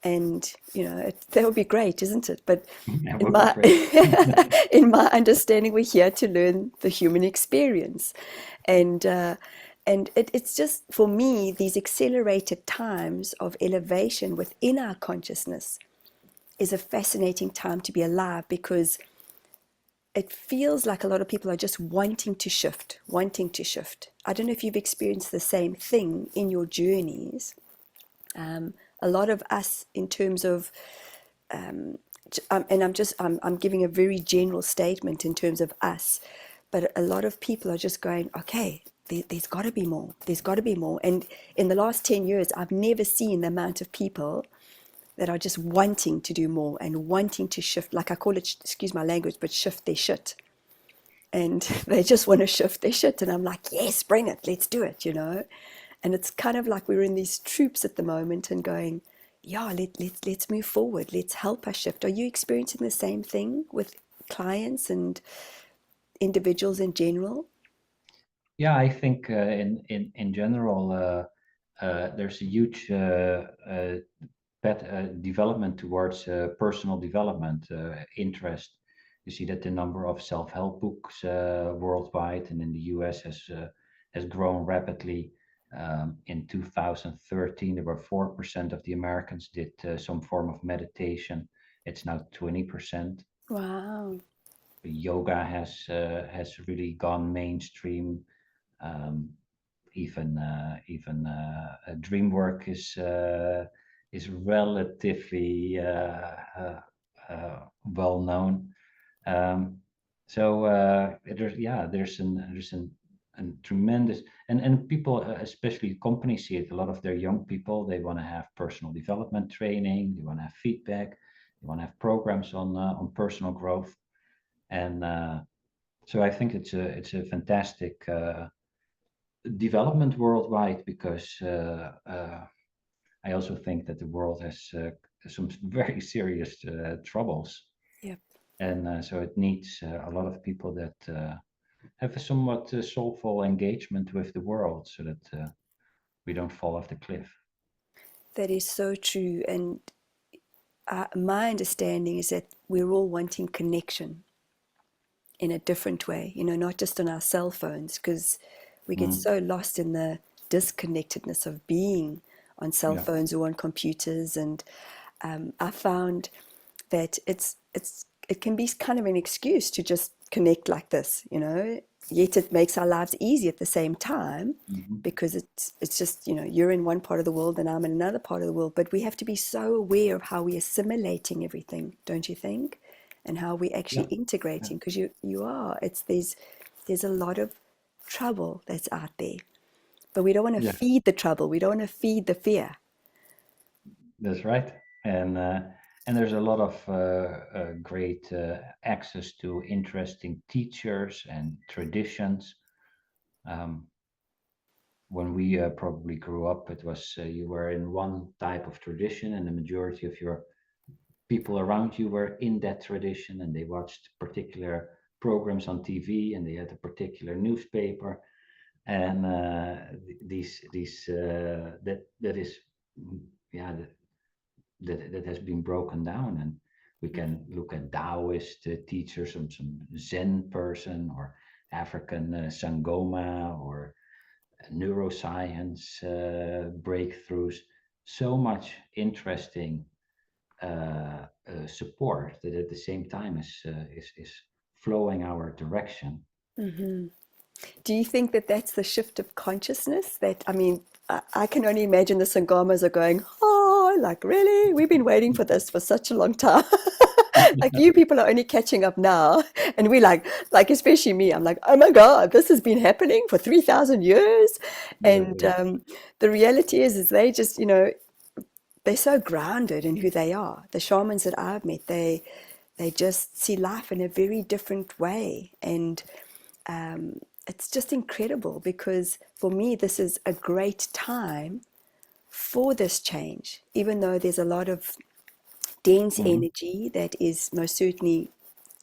and that would be great, isn't it? But That in would be my great. in my understanding, we're here to learn the human experience, and it's just for me these accelerated times of elevation within our consciousness is a fascinating time to be alive, because it feels like a lot of people are just wanting to shift, wanting to shift. I don't know if you've experienced the same thing in your journeys. A lot of us, in terms of, and I'm giving a very general statement in terms of us, but a lot of people are just going, okay, there's got to be more. There's got to be more. And in the last 10 years, I've never seen the amount of people that are just wanting to do more and wanting to shift. Like I call it, excuse my language, but shift their shit. And they just want to shift their shit. And I'm like, yes, bring it. Let's do it. And it's kind of like we're in these troops at the moment and going, yeah, let's move forward. Let's help us shift. Are you experiencing the same thing with clients and individuals in general? Yeah, I think in general there's a huge development towards personal development interest. You see that the number of self-help books worldwide and in the US has grown rapidly. In 2013, there were 4% of the Americans did some form of meditation. It's now 20%. Wow. Yoga has really gone mainstream. Um, dream work is relatively well known. Um, there's an tremendous and people, especially companies, see it. A lot of their young people, they want to have personal development training, they want to have feedback, they want to have programs on personal growth, and so I think it's a fantastic development worldwide because I also think that the world has some very serious troubles, Yep. and so it needs a lot of people that have a somewhat soulful engagement with the world, so that we don't fall off the cliff. That is so true. And my understanding is that we're all wanting connection in a different way, not just on our cell phones, because we get Mm, so lost in the disconnectedness of being on cell yeah. phones or on computers. And I found that it can be kind of an excuse to just connect like this. Yet it makes our lives easy at the same time Hmm. because it's just you're in one part of the world and I'm in another part of the world, but we have to be so aware of how we're assimilating everything, don't you think? And how we're actually Yeah. Yeah. integrating, because you are it's there's a lot of trouble that's out there, but we don't want to Yes, feed the trouble, we don't want to feed the fear. that's right. And there's a lot of great access to interesting teachers and traditions. Um, when we probably grew up, it was you were in one type of tradition, and the majority of your people around you were in that tradition, and they watched particular programs on TV, and they had a particular newspaper, and these that is yeah that has been broken down, and we can look at Taoist teachers, some Zen person, or African sangoma, or neuroscience breakthroughs. So much interesting support that at the same time is flowing our direction. Hmm. Do you think that that's the shift of consciousness? That, I mean, I can only imagine the Sangamas are going, oh, like, really? We've been waiting for this for such a long time. Like, you people are only catching up now. And we like, especially me, I'm like, oh my God, this has been happening for 3,000 years. Yeah, And yeah. the reality is they just, they're so grounded in who they are. The shamans that I've met, they just see life in a very different way. And it's just incredible because for me, this is a great time for this change, even though there's a lot of dense Hmm. energy that is most certainly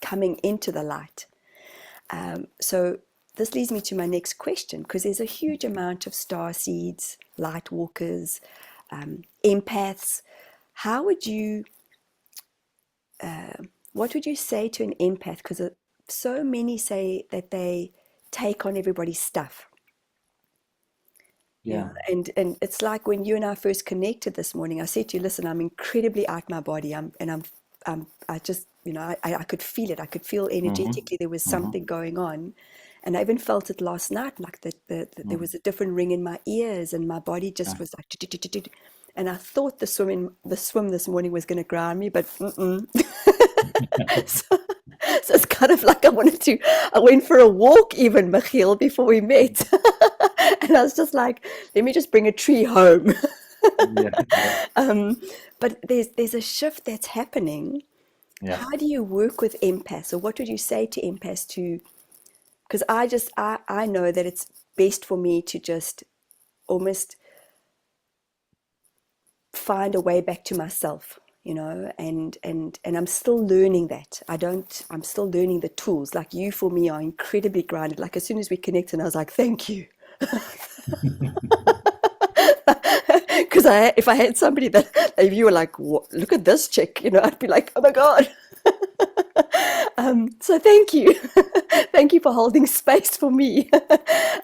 coming into the light. So this leads me to my next question, because there's a huge amount of star seeds, light walkers, empaths. How would you, what would you say to an empath? Because so many say that they take on everybody's stuff. Yeah, Yeah. and it's like when you and I first connected this morning, I said to you, listen, I'm incredibly out my body. I just, I could feel it. I could feel Hmm. energetically there was Hmm. something going on. And I even felt it last night, like that there Hmm. was a different ring in my ears and my body just Yeah. was like, and I thought the swim this morning was going to ground me, but mm-mm. So, so it's kind of like I went for a walk even, Machiel, before we met. And I was just like, let me just bring a tree home. Yeah. Yeah. Um, but there's a shift that's happening. Yeah. How do you work with empaths, or what would you say to empaths to? Because I know that it's best for me to just almost find a way back to myself, and I'm still learning that. I'm still learning the tools. Like, you for me are incredibly grounded. Like, as soon as we connected, I was like, thank you. Because if I had somebody that if you were like, "What, look at this chick," I'd be like, oh my God. So thank you. Thank you for holding space for me.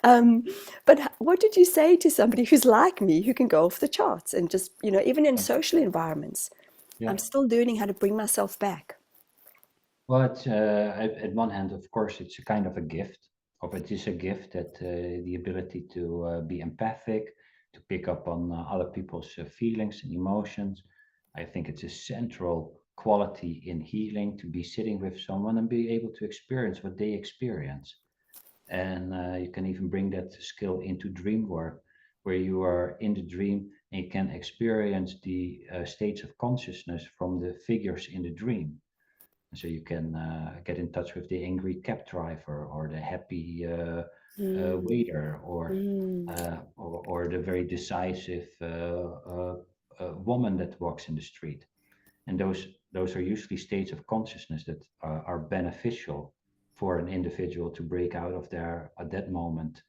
um, but what did you say to somebody who's like me, who can go off the charts and just, even in social environments, Yeah. I'm still learning how to bring myself back. Well, it's at one hand, of course, it's a kind of a gift, or it is a gift that the ability to be empathic, to pick up on other people's feelings and emotions. I think it's a central quality in healing to be sitting with someone and be able to experience what they experience. And you can even bring that skill into dream work, where you are in the dream and you can experience the states of consciousness from the figures in the dream. So you can get in touch with the angry cab driver or the happy Mm, waiter mm, or the very decisive woman that walks in the street. And those are usually states of consciousness that are beneficial for an individual to break out of their, at that moment,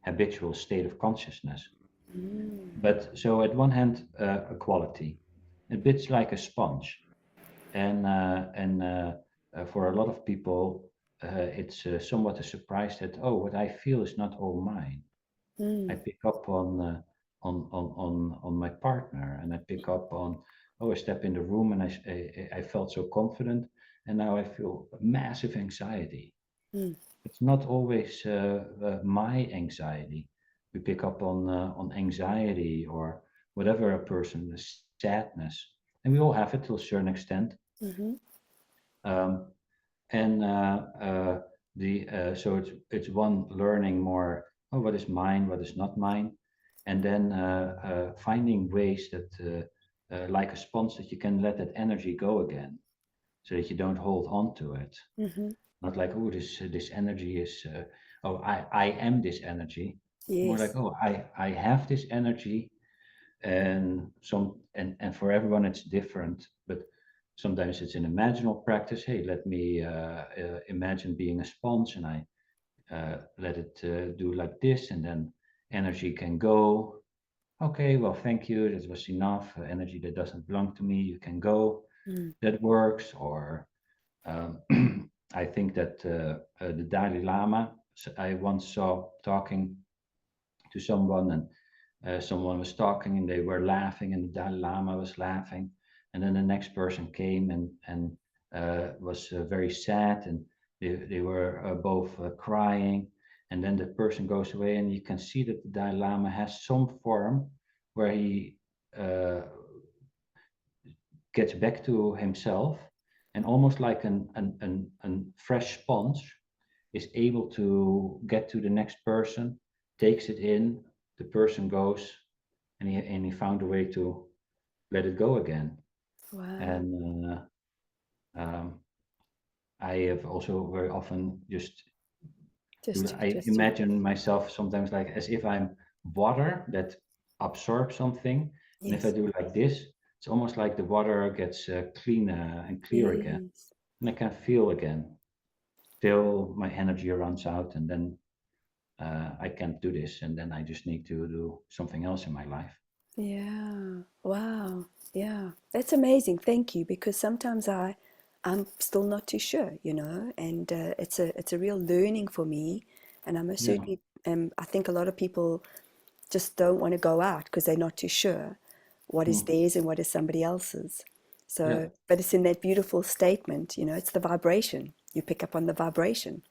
habitual state of consciousness. mm, But so at one hand, a quality, a bit like a sponge. And for a lot of people, it's somewhat a surprise that, oh, what I feel is not all mine. I mm, pick up on my partner, and I pick up on, oh, I step in the room and I felt so confident, and now I feel massive anxiety. mm, It's not always my anxiety. We pick up on anxiety or whatever a person, the sadness, and we all have it to a certain extent. mhm, Um, and the so it's one learning more, oh, what is mine, what is not mine, and then finding ways that like a sponge, that you can let that energy go again, so that you don't hold on to it. mhm. Not like, oh, this energy is oh, I am this energy. More like, Yes. oh, I have this energy. And for everyone it's different, but sometimes it's an imaginal practice. Hey, let me imagine being a sponge, and I let it do like this, and then energy can go. Okay, well, thank you, that was enough. Energy that doesn't belong to me, you can go. Mm, That works. Or um, I think that the Dalai Lama, I once saw talking to someone, and someone was talking and they were laughing, and the Dalai Lama was laughing. And then the next person came and was very sad, and they were both crying. And then the person goes away, and you can see that the Dalai Lama has some form where he uh, gets back to himself, and almost like an fresh sponge is able to get to the next person, takes it in, the person goes, and he found a way to let it go again. wow. And I have also very often just I Just to, imagine myself sometimes like as if I'm water that absorbs something, and if I yes, do like this, it's almost like the water gets clean and clear again, yes. and I can feel again till my energy runs out, and then I can't do this, and then I just need to do something else in my life. Yeah. Wow. Yeah. That's amazing. Thank you. Because sometimes I'm still not too sure, and it's a real learning for me. And I most Yeah. certainly I think a lot of people just don't want to go out because they're not too sure what is Mm. theirs and what is somebody else's. Yeah. So, but it's in that beautiful statement, it's the vibration. You pick up on the vibration.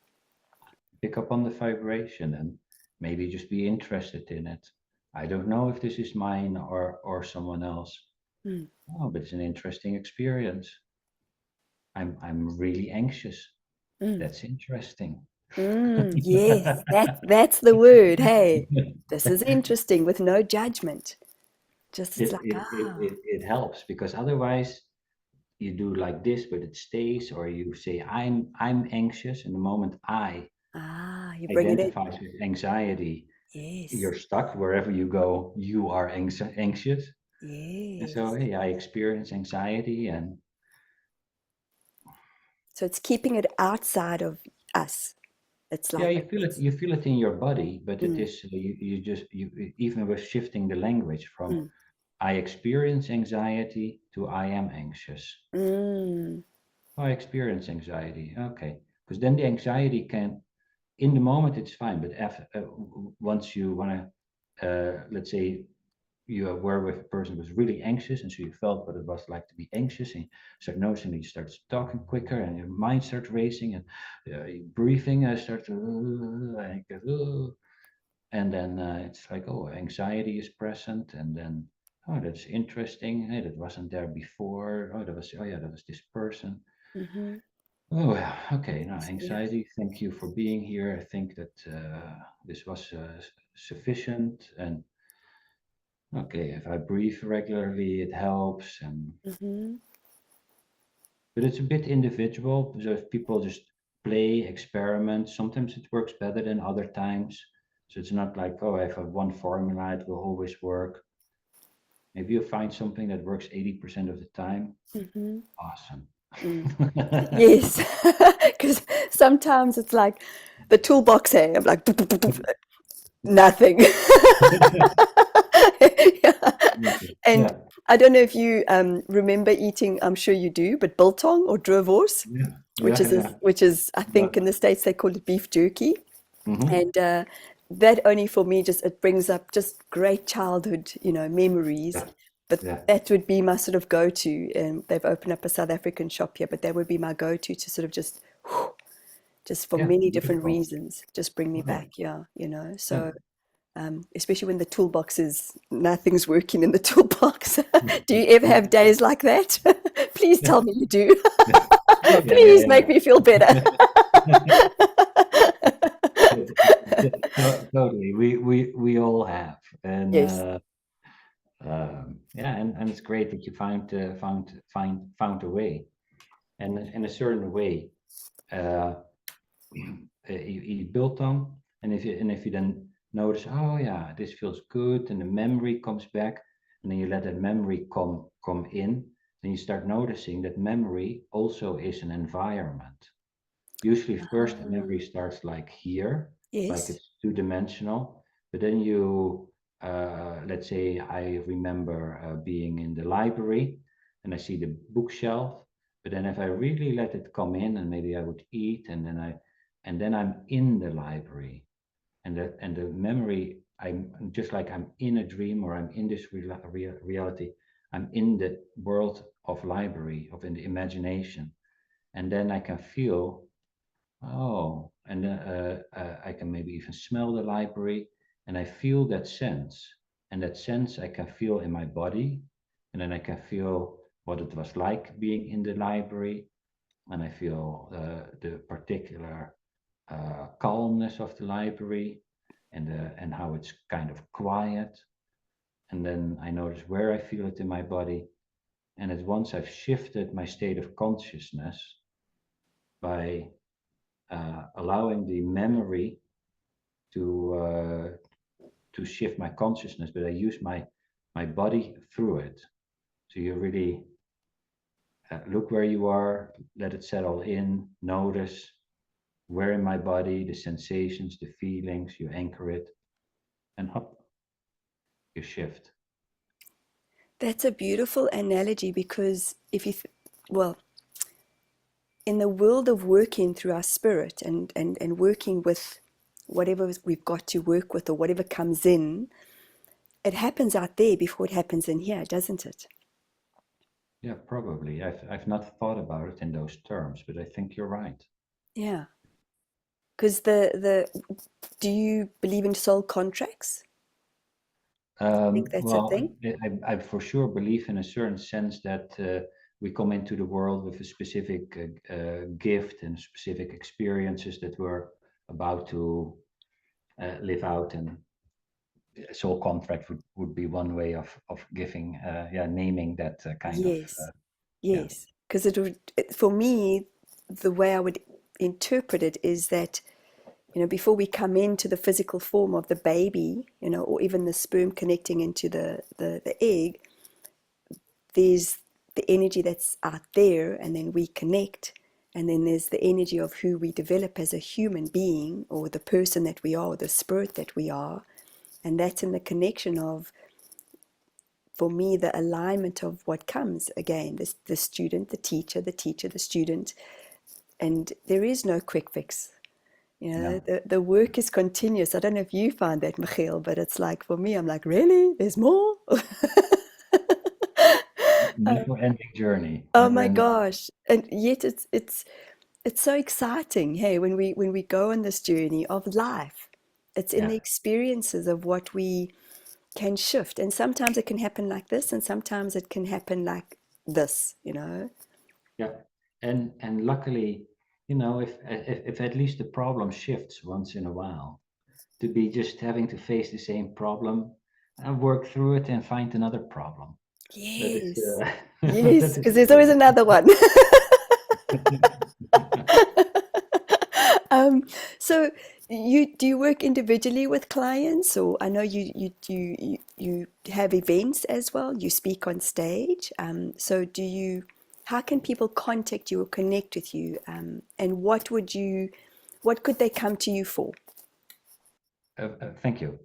Pick up on the vibration and maybe just be interested in it. I don't know if this is mine or someone else. Mm, Oh, but it's an interesting experience. I'm really anxious. mm, That's interesting. yes, that's the word. Hey, this is interesting with no judgment. Just it, it's like, it, it, it, it helps, because otherwise you do like this, but it stays, or you say I'm anxious, and the moment I you bring it in. identifies with anxiety, Yes, you're stuck. Wherever you go, you are anxious. And so, yes. hey, I experience anxiety, and So it's keeping it outside of us. It's yeah, like you feel it. it's You feel it in your body, but it mm, is you just you even with shifting the language from mm, I experience anxiety to I am anxious. mm, Oh, I experience anxiety. Okay, because then the anxiety can, in the moment, it's fine, but after once you want to, let's say you were with a person who was really anxious, and so you felt what it was like to be anxious, and you start noticing that you start talking quicker, and your mind starts racing, and your breathing starts and then it's like, oh, anxiety is present, and then oh, that's interesting. Hey, that wasn't there before. Oh, that was, oh yeah, that was this person. Mm-hmm. Oh, yeah. Okay. Now, Yeah. anxiety, thank you for being here. I think that this was sufficient. And okay, if I breathe regularly, it helps. And Mm-hmm. but it's a bit individual. So if people just play, experiment, sometimes it works better than other times. So it's not like, oh, I have one formula, it will always work. Maybe you find something that works 80% of the time. Mm-hmm. Awesome. Mm. Yes, because sometimes it's like the toolbox here. I'm like nothing. Yeah. Okay. And Yeah. I don't know if you remember eating. I'm sure you do, but biltong or drurvors, Yeah. Yeah. Yeah. which is I Yeah. think in the States they call it beef jerky. Mm-hmm. And that only for me just it brings up just great childhood, memories. Yeah. But Yeah. that would be my sort of go-to. And they've opened up a South African shop here, but that would be my go-to to sort of just for Yeah. many different Beautiful. reasons, just bring me Okay. back. Yeah. Yeah. So especially when the toolbox is nothing's working in the toolbox. Do you ever Yeah. have days like that? Please Yeah. tell me you do. Yeah. Oh, yeah. Yeah. Please Yeah. make me feel better. Totally. We all have. And Yes. yeah, and it's great that you found a way. And in a certain way, uh, you built on, and if you then notice, oh yeah, this feels good, and the memory comes back, and then you let that memory come in, then you start noticing that memory also is an environment. Usually, first a memory Ah, starts like here, like yes. it's two-dimensional, but then let's say I remember being in the library and I see the bookshelf, but then if I really let it come in, and maybe I would eat, and then I'm in the library, and the memory, I'm just like I'm in a dream, or I'm in this reality. I'm in the world of library, of in the imagination, and then I can feel. Oh, and then I can maybe even smell the library, and I feel that sense. And that sense I can feel in my body, and then I can feel what it was like being in the library, and I feel the particular calmness of the library, and how it's kind of quiet. And then I notice where I feel it in my body, and at once I've shifted my state of consciousness by allowing the memory to uh, to shift my consciousness, but I use my body through it. So you really look where you are, let it settle in, notice where in my body, the sensations, the feelings, you anchor it, and hop, you shift. That's a beautiful analogy because well, in the world of working through our spirit and working with whatever we've got to work with or whatever comes in, it happens out there before it happens in here, doesn't it? Yeah, probably. I've not thought about it in those terms, but I think you're right. Yeah. Because do you believe in soul contracts? I think that's a Well, thing. I for sure believe in a certain sense that we come into the world with a specific gift and specific experiences that we're about to live out, and soul contract would be one way of giving, yeah, naming that kind of, Yes. yeah, Yes. Because for me, the way I would interpret it is that before we come into the physical form of the baby, or even the sperm connecting into the egg, there's the energy that's out there, and then we connect. And then there's the energy of who we develop as a human being, or the person that we are, or the spirit that we are. And that's in the connection of, for me, the alignment of what comes again, the student, the teacher, the student. And there is no quick fix. no, The work is continuous. I don't know if you find that, Machiel, but it's like for me, I'm like, really? There's more? never ending journey, Oh never my ending. gosh. And yet it's so exciting, hey, when we go on this journey of life. It's in the Yeah, experiences of what we can shift. And sometimes it can happen like this, and sometimes it can happen like this, you know? Yeah, and luckily, if at least the problem shifts once in a while, to be just having to face the same problem and work through it and find another problem. That is Yes. that Yes, is because there's always good. another one. Um, so you do you work individually with clients, or I know you have events as well. You speak on stage. So do you? How can people contact you or connect with you? And what could they come to you for? Thank you.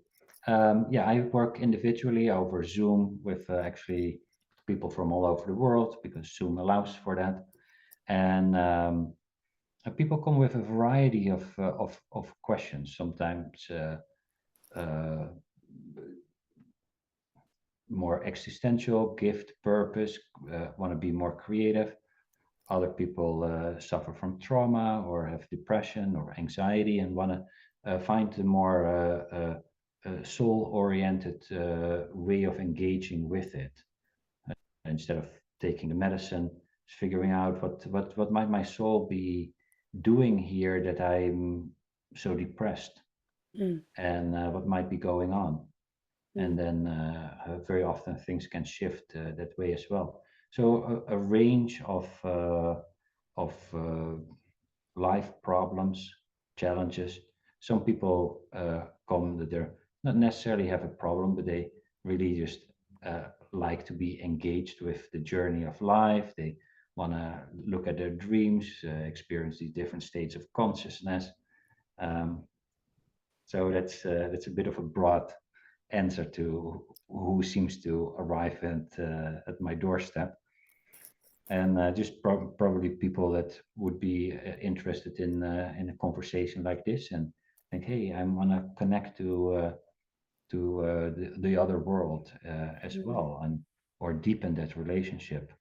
Yeah, I work individually over Zoom with actually people from all over the world because Zoom allows for that. And people come with a variety of questions. Sometimes uh, more existential, gift, purpose, want to be more creative. Other people suffer from trauma or have depression or anxiety and want to find a more soul-oriented way of engaging with it instead of taking the medicine. Figuring out what might my soul be doing here that I'm so depressed, Mm, and what might be going on. And mm, then very often things can shift that way as well. So a range of life problems, challenges. Some people come that they're not necessarily have a problem, but they really just like to be engaged with the journey of life. They want to look at their dreams, experience these different states of consciousness. Um, so that's a bit of a broad answer to who seems to arrive at my doorstep, and just probably people that would be interested in a conversation like this and think, hey, I want to connect to the other world as mm. well, and or deepen that relationship.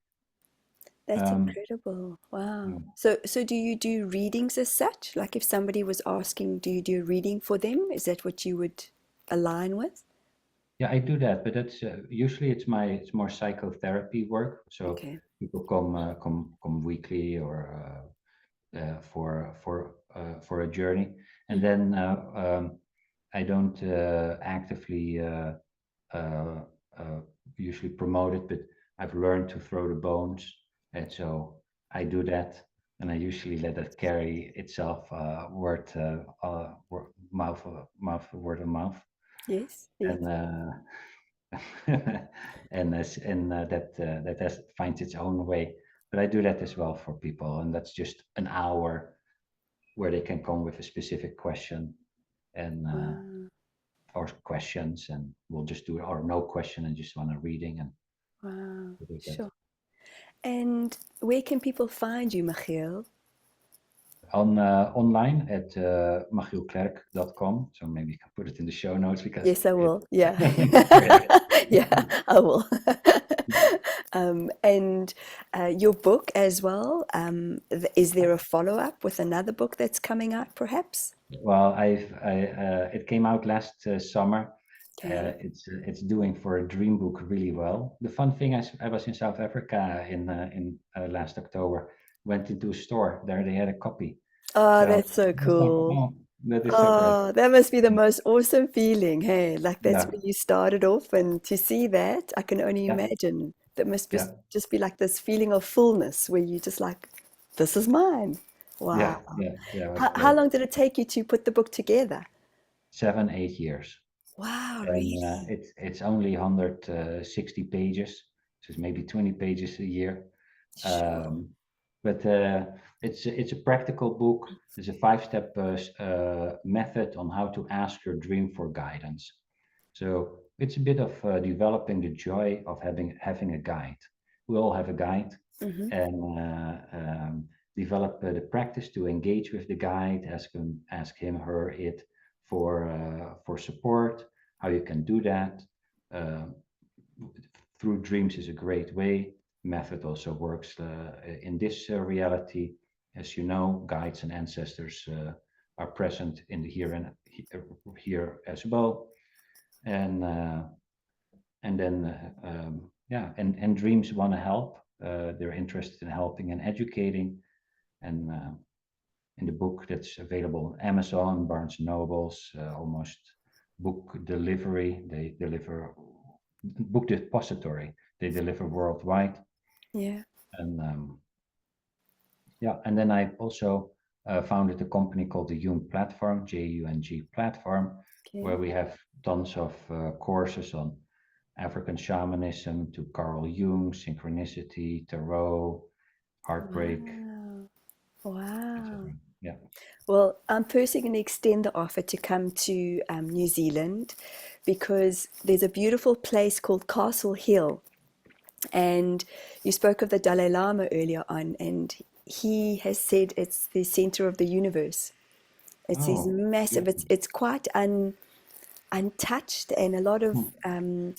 That's Um, incredible. Wow. yeah, So do you do readings as such? Like if somebody was asking, do you do a reading for them? Is that what you would align with? yeah, I do that, but that's usually it's more psychotherapy work. So Okay. people come weekly or for a journey, and Mm, then I don't actively uh, uh, usually promote it, but I've learned to throw the bones, and so I do that, and I usually let it carry itself, word of mouth, yes, yes. and that has finds its own way. But I do that as well for people, and that's just an hour where they can come with a specific question and Wow. or questions, and we'll just do it, or no question and just want a reading and Wow. do that. Sure. And where can people find you, Machiel? On online at machielklerk.com. So maybe you can put it in the show notes because Yes, I it will. Yeah. great. Yeah, I will. And your book as well. Is there a follow-up with another book that's coming out, perhaps? Well, it came out last summer. Okay. It's doing for a dream book really well. The fun thing, I was in South Africa in last October. Went into a store there. They had a copy. Oh, So that's so I was like, cool. oh, that is so great. Oh, that must be the most awesome feeling. Hey, like that's Yeah, where you started off, and to see that, I can only yeah, imagine. That must yeah, just be like this feeling of fullness where you just like, this is mine. Wow. yeah. It was How great. long did it take you to put the book together? 7, 8 years. Wow, And really? it's only 160 pages, so it's maybe 20 pages a year. Sure. But it's a practical book. There's a five-step method on how to ask your dream for guidance. So it's a bit of developing the joy of having a guide. We all have a guide, Hmm. and develop the practice to engage with the guide, ask him, her, it for support, how you can do that. Uh, Through dreams is a great way. Method also works in this reality. As you know, guides and ancestors are present in the here and here as well. And and then yeah, and dreams want to help. They're interested in helping and educating, and in the book that's available on Amazon, Barnes and Nobles, almost book delivery. They deliver book depository. They deliver worldwide, Yeah. and yeah, and then I also founded a company called the Jung Platform, Jung Platform, where Okay. we have tons of courses on African shamanism to Carl Jung, synchronicity, tarot, heartbreak, Wow. Wow. etc. Yeah. Well, I'm personally going to extend the offer to come to New Zealand because there's a beautiful place called Castle Hill. And you spoke of the Dalai Lama earlier on, and he has said it's the center of the universe. It's these Oh, massive, beautiful. it's quite untouched, and a lot of Hmm.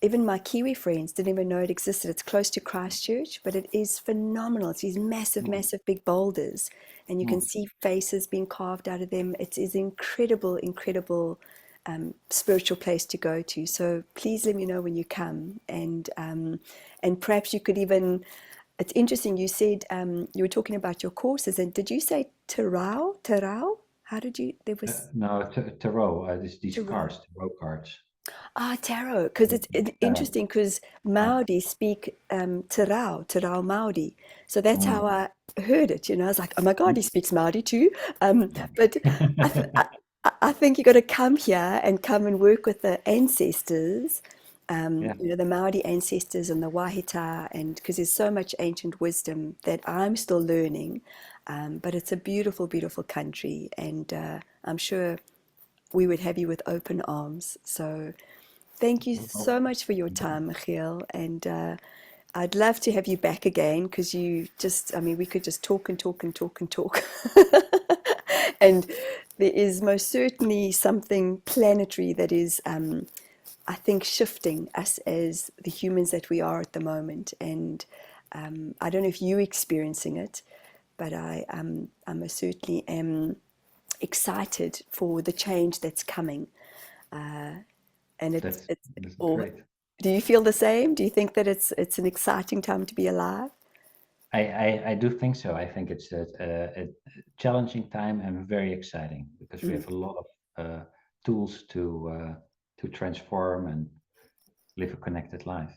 even my Kiwi friends didn't even know it existed. It's close to Christchurch, but it is phenomenal. It's these massive, Hmm. massive big boulders, and you can Hmm. see faces being carved out of them. It is incredible, incredible spiritual place to go to. So please let me know when you come, and perhaps you could even. It's interesting. You said you were talking about your courses, and did you say Tarao? Tarao? How did you? There was No, tarot. These Tarot. cards, tarot cards. Ah, tarot, because it's Tarot. interesting because Yeah. Maori speak Tarao Maori. So that's how Mm. I heard it, you know. I was like, oh my God, he speaks Maori too. But I, th I think you got to come here and come and work with the ancestors, Yeah. you know, the Maori ancestors and the Wahita, and because there's so much ancient wisdom that I'm still learning. But it's a beautiful, beautiful country, and I'm sure we would have you with open arms. So thank you Oh, so much for your time, Machiel. And I'd love to have you back again because you just, I mean, we could just talk and talk and talk and talk. And there is most certainly something planetary that is, I think, shifting us as the humans that we are at the moment. And I don't know if you're experiencing it, but I most certainly am excited for the change that's coming. And that's it's that's or great. do you feel the same? Do you think that it's an exciting time to be alive? I do think so. I think it's a challenging time and very exciting because we Mm. have a lot of tools to transform and live a connected life.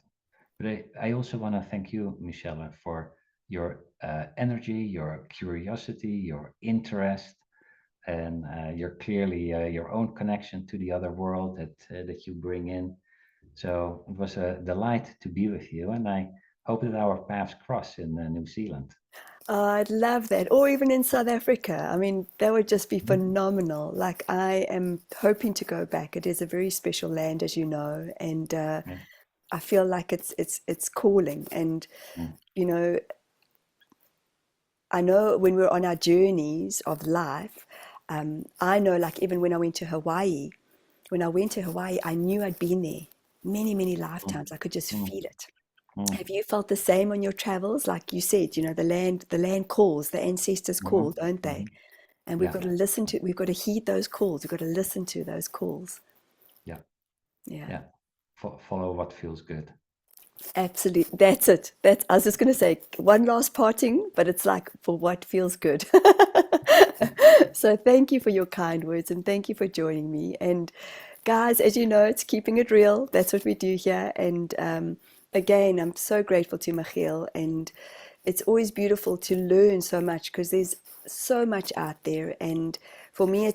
But I also want to thank you, Michelle, for your energy, your curiosity, your interest, and your clearly your own connection to the other world that you bring in. So it was a delight to be with you, and I hope that our paths cross in New Zealand. Oh, I'd love that. Or even in South Africa. I mean, that would just be Mhm. phenomenal. Like I am hoping to go back. It is a very special land, as you know, and Yeah. I feel like it's calling. And Mm. you know, I know when we're on our journeys of life, I know like even when I went to Hawaii, when I went to Hawaii, I knew I'd been there many, many Mm. lifetimes. I could just Mm. feel it. Mm. Have you felt the same on your travels? Like you said, you know, the land calls, the ancestors call, Mhm. don't they? Mhm. And we've Yeah. got to listen to, we've got to heed those calls. We've got to listen to those calls. Yeah. Yeah, Yeah. Follow what feels good. absolutely. That's it. That's, I was just going to say one last parting, but it's like for what feels good. So thank you for your kind words and thank you for joining me. And guys, as you know, it's keeping it real. That's what we do here. And again, I'm so grateful to Machiel. And it's always beautiful to learn so much because there's so much out there. And for me,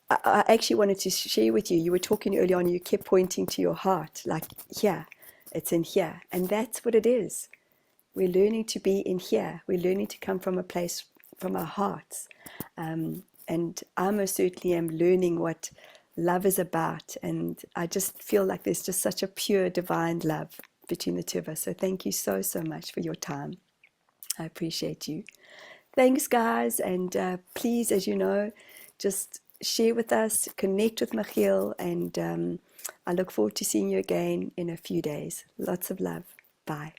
I actually wanted to share with you. You were talking early on, you kept pointing to your heart, like here, it's in here. And that's what it is. We're learning to be in here. We're learning to come from a place from our hearts. And I most certainly am learning what love is about. And I just feel like there's just such a pure divine love between the two of us. So thank you so, so much for your time. I appreciate you. Thanks, guys. And please, as you know, just share with us, connect with Machiel, and I look forward to seeing you again in a few days. Lots of love. Bye.